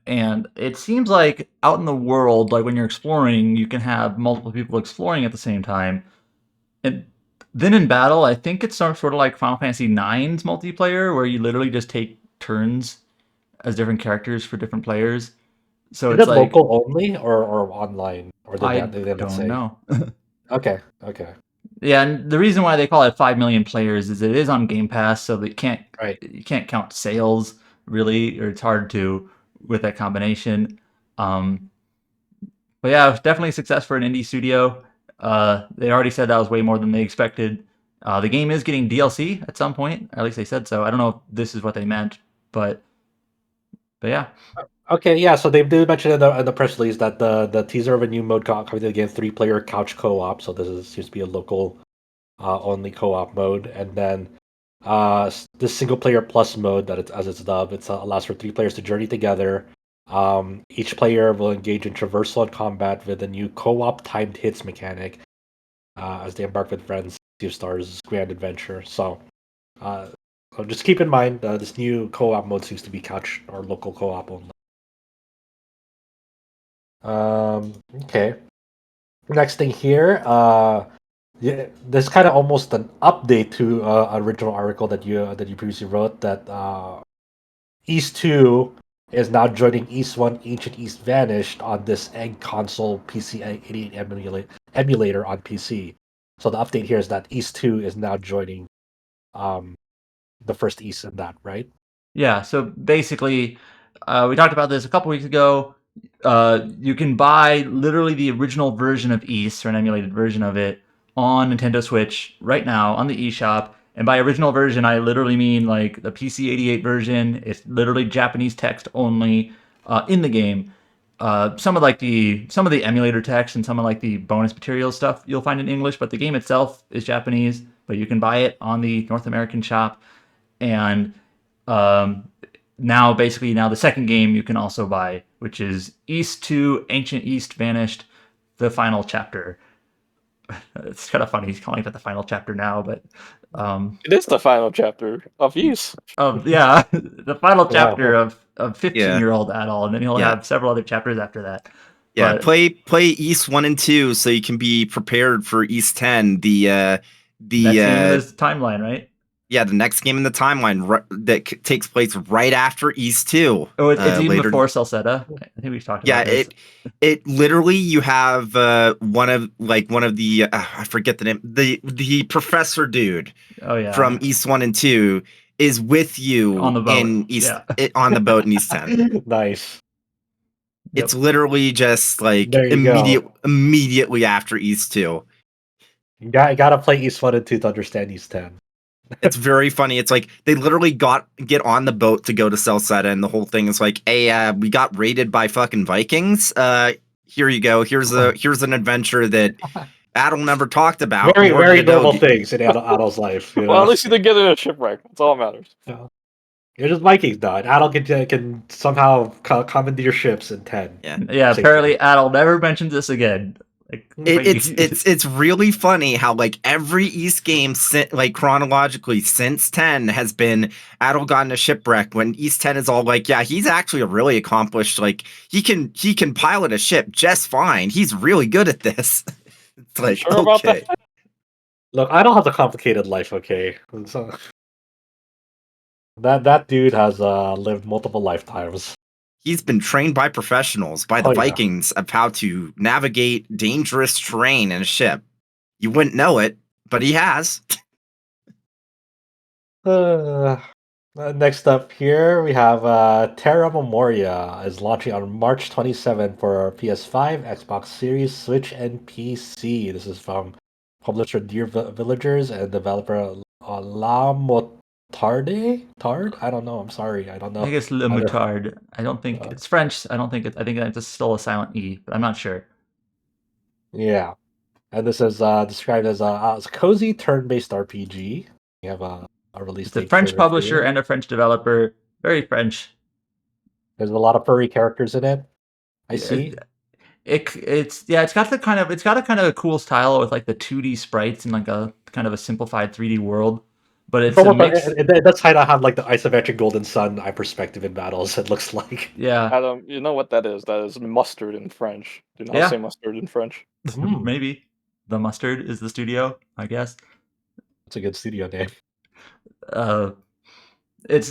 and it seems like out in the world, like when you're exploring, you can have multiple people exploring at the same time. And then in battle, I think it's sort of like Final Fantasy IX's multiplayer, where you literally just take turns as different characters for different players. So Is it's it like, local only or online? Or I did they not don't say? know. Okay, okay. Yeah, and the reason why they call it 5 million players is it is on Game Pass, so they can't Right. you can't count sales really, or it's hard to with that combination. Um, but yeah, it was definitely a success for an indie studio. They already said that was way more than they expected. The game is getting DLC at some point, or at least they said so. I don't know if this is what they meant, but yeah. Okay, yeah, so they did mention in the press release that the teaser of a new mode coming to the game, 3-player couch co-op. So seems to be a local only co-op mode, and then this single player plus mode that it's as it's dubbed. It allows for 3 players to journey together. Each player will engage in traversal and combat with a new co-op timed hits mechanic as they embark with friends. Sea of Stars grand adventure. Uh, so just keep in mind this new co-op mode seems to be couch or local co-op only. Okay. Next thing here, yeah, there's kind of almost an update to original article that you previously wrote that East 2 is now joining East 1 Ancient East Vanished on this Egg console PC 88 emulator on PC. So the update here is that East 2 is now joining um, the first East in that, right? Yeah, so basically, we talked about this a couple weeks ago. You can buy literally the original version of East, or an emulated version of it, on Nintendo Switch right now on the eShop. And by original version, I literally mean like the PC-88 version. It's literally Japanese text only in the game. Some of the emulator text and some of like the bonus material stuff you'll find in English, but the game itself is Japanese. But you can buy it on the North American shop, and um, now the second game you can also buy, which is East 2 Ancient East Vanished, the final chapter. It's kind of funny he's calling it the final chapter now, but It is the final chapter of Ys. yeah, the final Wow. chapter of 15-year-old Adol, and then he'll Yeah. have several other chapters after that. Yeah, But play East 1 and 2 so you can be prepared for East 10. The next game in this timeline, right? Yeah, the next game in the timeline that takes place right after East 2. Oh, it's even later. before Celceta. I think we've talked Yeah, about this. it literally, you have one of the I forget the name, the professor dude Oh yeah, from East 1 and 2 is with you on the boat. in East Yeah. on the boat in East 10. Nice. It's literally just like There you go. immediately after East 2. You gotta play East 1 and 2 to understand East 10. It's very funny. It's like they literally get on the boat to go to Celceta, and the whole thing is like, "Hey, we got raided by fucking Vikings. Here you go. Here's an adventure that Adel never talked about. Very, nor very did Adele normal things in Adol's life. You know? Well, at least you didn't get in a shipwreck. That's all that matters. You're just Vikings, though. And Adol can somehow commandeer ships in 10. Yeah, Same apparently thing. Adel never mentions this again. Like, It's really funny how like every East game like chronologically since 10 has been Adel got in a shipwreck, when East 10 is all like, yeah, he's actually a really accomplished, like he can pilot a ship just fine. He's really good at this. It's like, Sure about okay. that? Look, Adol has a complicated life, okay? So, that dude has lived multiple lifetimes. He's been trained by professionals, by the Oh, yeah. Vikings, of how to navigate dangerous terrain in a ship. You wouldn't know it, but he has. Next up here, we have Terra Memoria is launching on March 27 for PS5, Xbox Series, Switch, and PC. This is from publisher Dear Villagers and developer Tard? I don't know. I'm sorry. I don't know. I think it's Le Either. Moutard. I don't think it's French. I don't think it's. I think it's still a silent E, but I'm not sure. Yeah. And this is described as a cozy turn-based RPG. We have a release It's a date for French this publisher game. and a French developer. Very French. There's a lot of furry characters in it. I Yeah, see. it's it's got a kind of a cool style with like the 2D sprites and like a kind of a simplified 3D world. But It's it's a almost mix. it does kind of have like the isometric Golden Sun eye perspective in battles. It looks like. Yeah, Adam, you know what that is? That is mustard in French. Do you not yeah, say mustard in French? maybe the Mustard is the studio, I guess. It's a good studio name. Uh, it's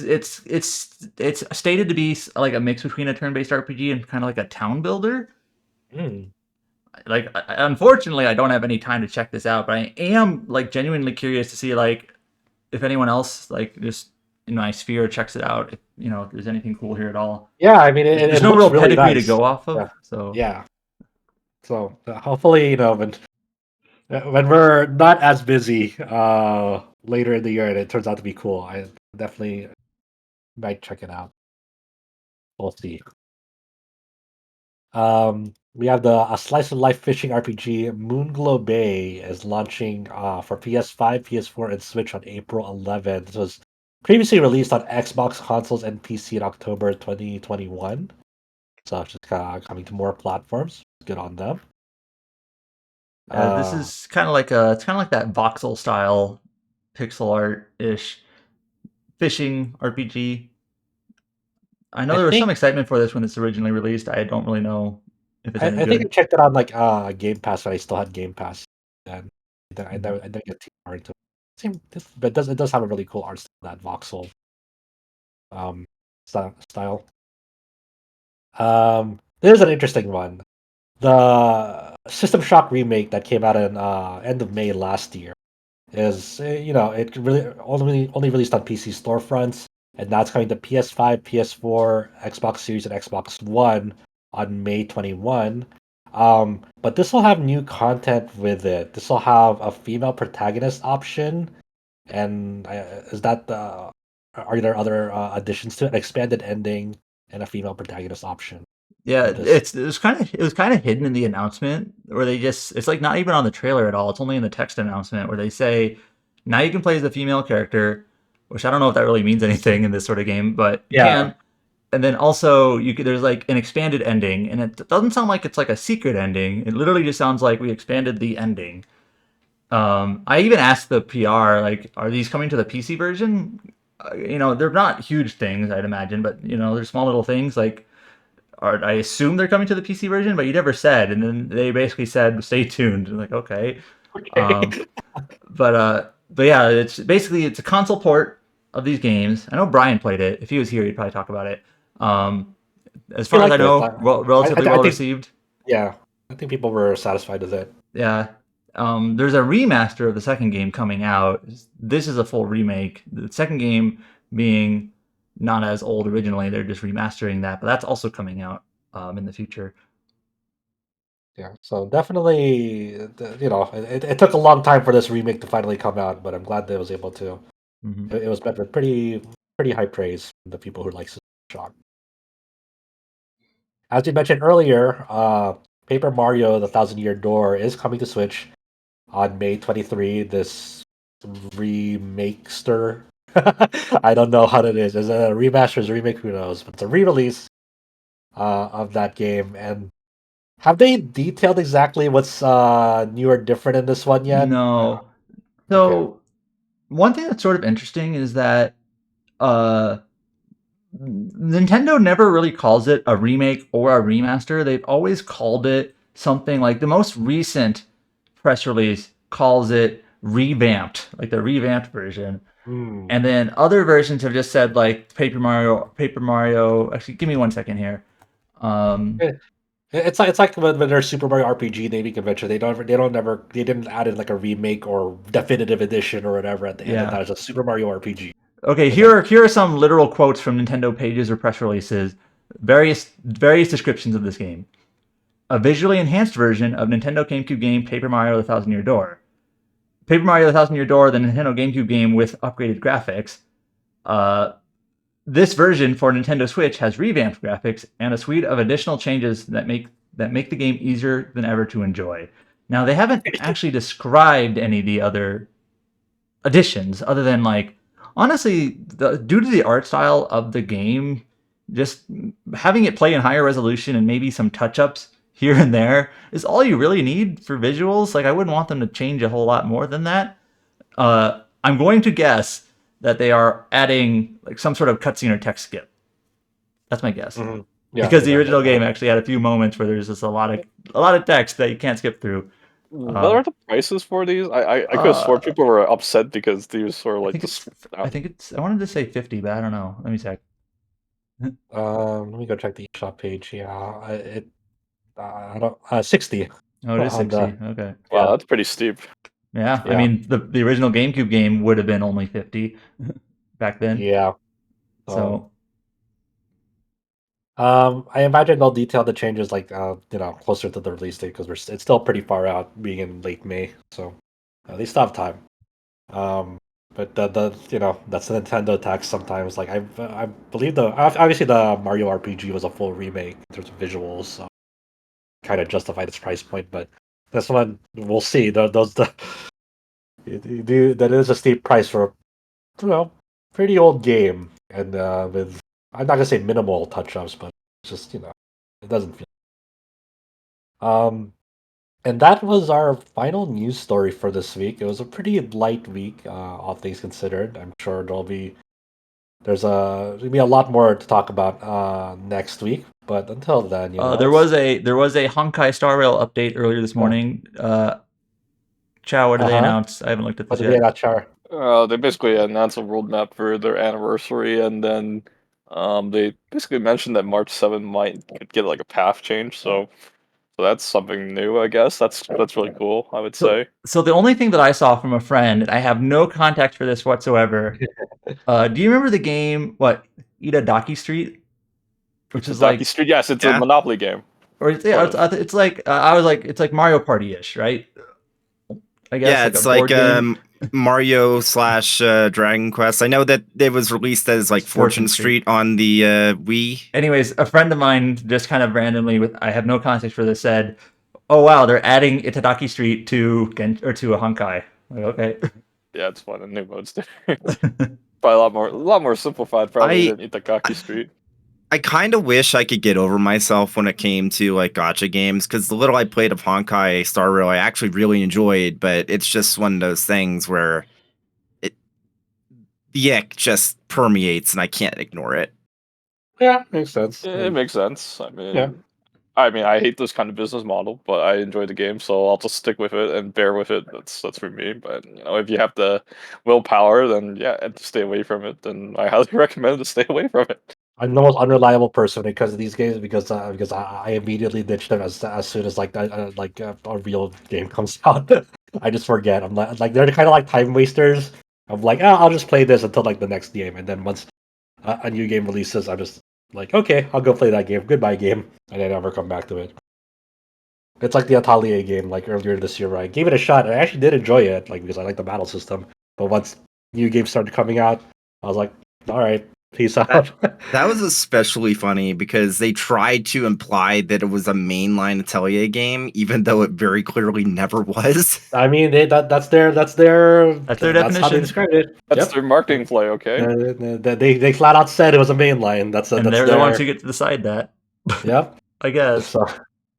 stated to be like a mix between a turn-based RPG and kind of like a town builder. Mm. Like, unfortunately, I don't have any time to check this out, but I am like genuinely curious to see like if anyone else like just in my sphere checks it out. If if there's anything cool here at all. Yeah, I mean, There's it no looks real really pedigree nice. to go off of, Yeah. so Yeah. So hopefully, when we're not as busy later in the year and it turns out to be cool, I definitely might check it out. We'll see. We have a slice of life fishing RPG Moonglow Bay is launching for PS5, PS4, and Switch on April 11th. This was previously released on Xbox consoles and PC in October 2021. So it's just coming to more platforms. Good on them. this is kind of like that voxel style pixel art ish fishing RPG. I know I there was some think excitement for this when it's originally released. I don't really know if it's any I think I good. checked it on like Game Pass when I still had Game Pass. And then I didn't get too far into it. But it does have a really cool art style, that voxel um style. There's an interesting one. The System Shock remake that came out in end of May last year is it really only released on PC storefronts, and now it's coming to PS5, PS4, Xbox Series, and Xbox One on May 21. But this will have new content with it. This will have a female protagonist option, and is that are there other additions to it? An expanded ending and a female protagonist option. Yeah, With this. it was kind of hidden in the announcement where it's like not even on the trailer at all. It's only in the text announcement where they say now you can play as the female character, which I don't know if that really means anything in this sort of game, but you Yeah. can. And then also there's like an expanded ending, and it doesn't sound like it's like a secret ending. It literally just sounds like we expanded the ending. I even asked the PR like, are these coming to the PC version? They're not huge things, I'd imagine, but they're small little things like. I assume they're coming to the PC version, but you never said. And then they basically said, "Stay tuned." I'm like, okay. Okay. But yeah, it's a console port of these games. I know Brian played it. If he was here, he'd probably talk about it. As far as I liked it. know, relatively well received. Yeah, I think people were satisfied with it. Yeah. There's a remaster of the second game coming out. This is a full remake. The second game being not as old originally. They're just remastering that, but that's also coming out in the future. Yeah, so definitely, it took a long time for this remake to finally come out, but I'm glad that it was able to. Mm-hmm. It was met with pretty high praise from the people who like System Shock. As you mentioned earlier, Paper Mario: The Thousand Year Door is coming to Switch on May 23. This remakester, I don't know how it is. Is it a remaster? Is it a remake? Who knows? But it's a re-release of that game. And have they detailed exactly what's new or different in this one yet? No. Okay. So one thing that's sort of interesting is that Nintendo never really calls it a remake or a remaster. They've always called it something like the most recent press release calls it revamped, like the revamped version. And then other versions have just said like Paper Mario. Actually, give me 1 second here. It's like when there's Super Mario RPG naming convention. They didn't add in like a remake or definitive edition or whatever at the end of that. It's a Super Mario RPG. Okay, here are some literal quotes from Nintendo pages or press releases. Various descriptions of this game. A visually enhanced version of Nintendo GameCube game Paper Mario: The Thousand Year Door. Paper Mario: The Thousand Year Door, the Nintendo GameCube game with upgraded graphics. This version for Nintendo Switch has revamped graphics and a suite of additional changes that make the game easier than ever to enjoy. Now, they haven't actually described any of the other additions, other than honestly, due to the art style of the game, just having it play in higher resolution and maybe some touch-ups here and there is all you really need for visuals. I wouldn't want them to change a whole lot more than that. I'm going to guess that they are adding some sort of cutscene or text skip. That's my guess. Mm-hmm. Yeah, because the original game actually had a few moments where there's just a lot of text that you can't skip through. What are the prices for these? I could have sworn people were upset because these were I wanted to say 50, but I don't know. Let me check. Let me go check the eShop page. Yeah, I don't 60. Oh, it is 60. Okay. Wow, that's pretty steep. Yeah, I mean the original GameCube game would have been only 50 back then. Yeah. So I imagine they'll detail the changes closer to the release date because it's still pretty far out, being in late May. So they still have time. But the that's the Nintendo tax sometimes. I believe obviously the Mario RPG was a full remake in terms of visuals, so kind of justified its price point. But this one we'll see. That is a steep price for pretty old game, and with, I'm not gonna say minimal touch-ups, but just it doesn't feel. And that was our final news story for this week. It was a pretty light week, all things considered. I'm sure there'll be a lot more to talk about next week. But until then, there was a Honkai Star Rail update earlier this morning. Chow, what did they announce? I haven't looked at this yet. They basically announced a roadmap for their anniversary, and then they basically mentioned that March 7th might get a path change. So that's something new, I guess. That's really cool, I would say. So the only thing that I saw from a friend, and I have no context for this whatsoever. Do you remember the game Itadaki Street? Which is Itadaki Street, yes, it's a Monopoly game. Or it's like Mario Party-ish, right? I guess. Yeah, it's like Mario / Dragon Quest. I know that it was released as Fortune Street on the Wii. Anyways, a friend of mine just kind of randomly, I have no context for this, said, "Oh wow, they're adding Itadaki Street to a Honkai." Okay. Yeah, it's fun and new modes there. Probably a lot more simplified probably than Itadaki Street. I kind of wish I could get over myself when it came to gacha games, because the little I played of Honkai Star Rail I actually really enjoyed, but it's just one of those things where the ick just permeates and I can't ignore it. Yeah, makes sense. It makes sense. I hate this kind of business model, but I enjoy the game, so I'll just stick with it and bear with it. That's for me. But if you have the willpower, then stay away from it. Then I highly recommend to stay away from it. I'm the most unreliable person because of these games because I immediately ditch them as soon as a real game comes out. I just forget. I'm they're kind of like time wasters. I'm I'll just play this until the next game, and then once a new game releases, I'm just okay, I'll go play that game. Goodbye, game, and I never come back to it. It's like the Atelier game earlier this year, where I gave it a shot and I actually did enjoy it because I like the battle system. But once new games started coming out, I was all right. Peace out. That was especially funny because they tried to imply that it was a mainline Atelier game, even though it very clearly never was. I mean, that's their definition. That's how they described it. That's their marketing play. Okay. They flat out said it was a mainline. They're the ones who get to decide that. Yep. I guess. So.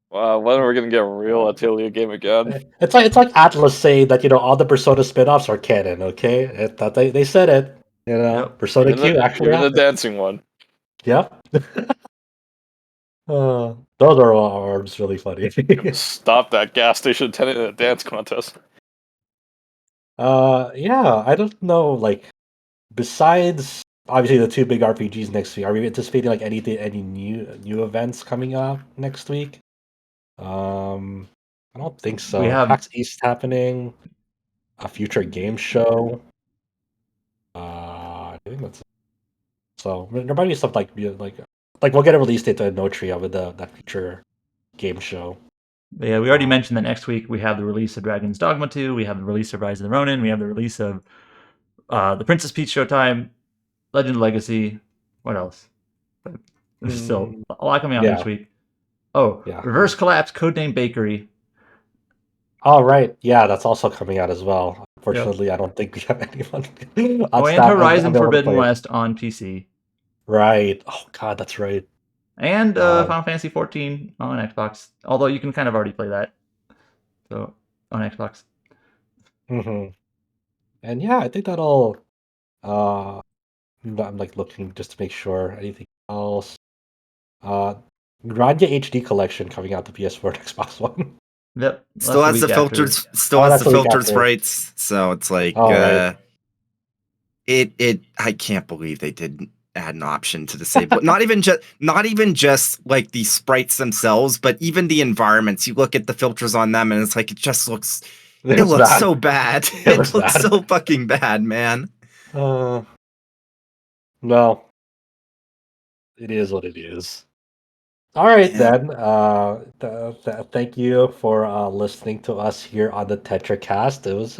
Wow, when are we gonna get a real Atelier game again? It's like Atlas saying that all the Persona spin-offs are canon. Okay, they said it. Persona Q actually. Even the dancing one. Yep. Those are just really funny. Stop that gas station attendant in a dance contest. Yeah, I don't know. Besides obviously the two big RPGs next week, are we anticipating any new events coming up next week? I don't think so. We have PAX East happening, a future game show. I think that's it. So there might be stuff like we'll get a release date to Notria with that future game show. Yeah, we already mentioned that next week we have the release of Dragon's Dogma 2, we have the release of Rise of the Ronin, we have the release of the Princess Peach Showtime. Legend Legacy. What else? But there's still a lot coming out Yeah. next week. Oh, Yeah. Reverse Collapse Codename Bakery. Oh, right. Yeah, that's also coming out as well. Unfortunately, I don't think we have anyone on Oh, and staff Horizon available to Forbidden play it. West on PC. Right. Oh, God, that's right. And Final Fantasy 14 on Xbox. Although you can kind of already play that. So on Xbox. Mm-hmm. And yeah, I think that'll. I'm like looking just to make sure anything else. Grania HD collection coming out to PS4 and Xbox One. Yep. Still has the filtered, That's the week after. sprites. So it's like, right. it. I can't believe they didn't add an option to disable it. Not even just like the sprites themselves, but even the environments. You look at the filters on them, and it's like it just looks. It looks so bad. It looks so fucking bad, man. No. It is what it is. All right, then. Thank you for listening to us here on the Tetracast. It was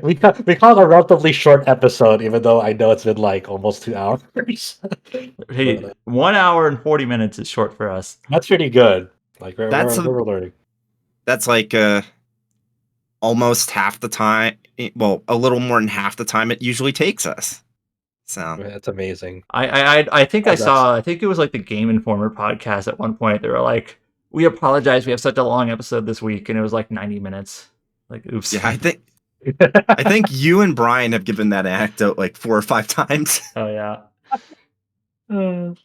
we called a relatively short episode, even though I know it's been like almost 2 hours. Hey, 1 hour and 40 minutes is short for us. That's pretty good. Like we're learning. That's like almost half the time. Well, a little more than half the time it usually takes us. So that's amazing. I think I think it was like the Game Informer podcast at one point. They were like, "We apologize, we have such a long episode this week," and it was like 90 minutes. Like, oops. Yeah, I think you and Brian have given that anecdote like 4 or 5 times. Oh yeah. So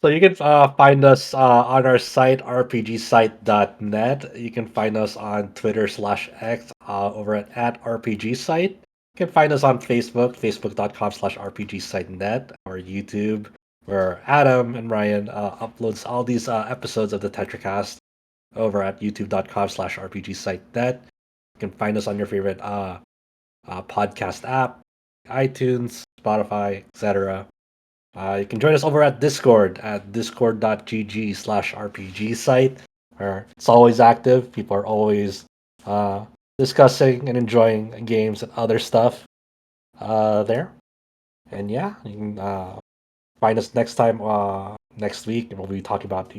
you can find us on our site, rpgsite.net. You can find us on Twitter/X over at RPGsite. You can find us on Facebook, facebook.com/rpgsite.net, or YouTube, where Adam and Ryan uploads all these episodes of the Tetracast over at youtube.com/rpgsite.net. You can find us on your favorite podcast app, iTunes, Spotify, etc. You can join us over at Discord at discord.gg/RPG site, where it's always active. People are always discussing and enjoying games and other stuff there. And yeah, you can find us next time, next week, and we'll be talking about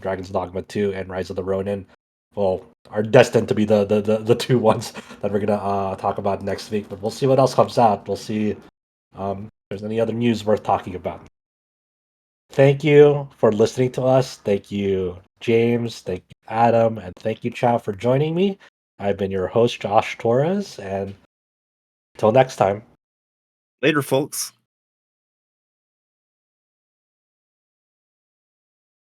Dragon's Dogma 2 and Rise of the Ronin. Well, are destined to be the two ones that we're gonna talk about next week. But we'll see what else comes out. We'll see if there's any other news worth talking about. Thank you for listening to us. Thank you, James. Thank you, Adam. And thank you, Chow, for joining me. I've been your host, Josh Torres. And until next time. Later, folks.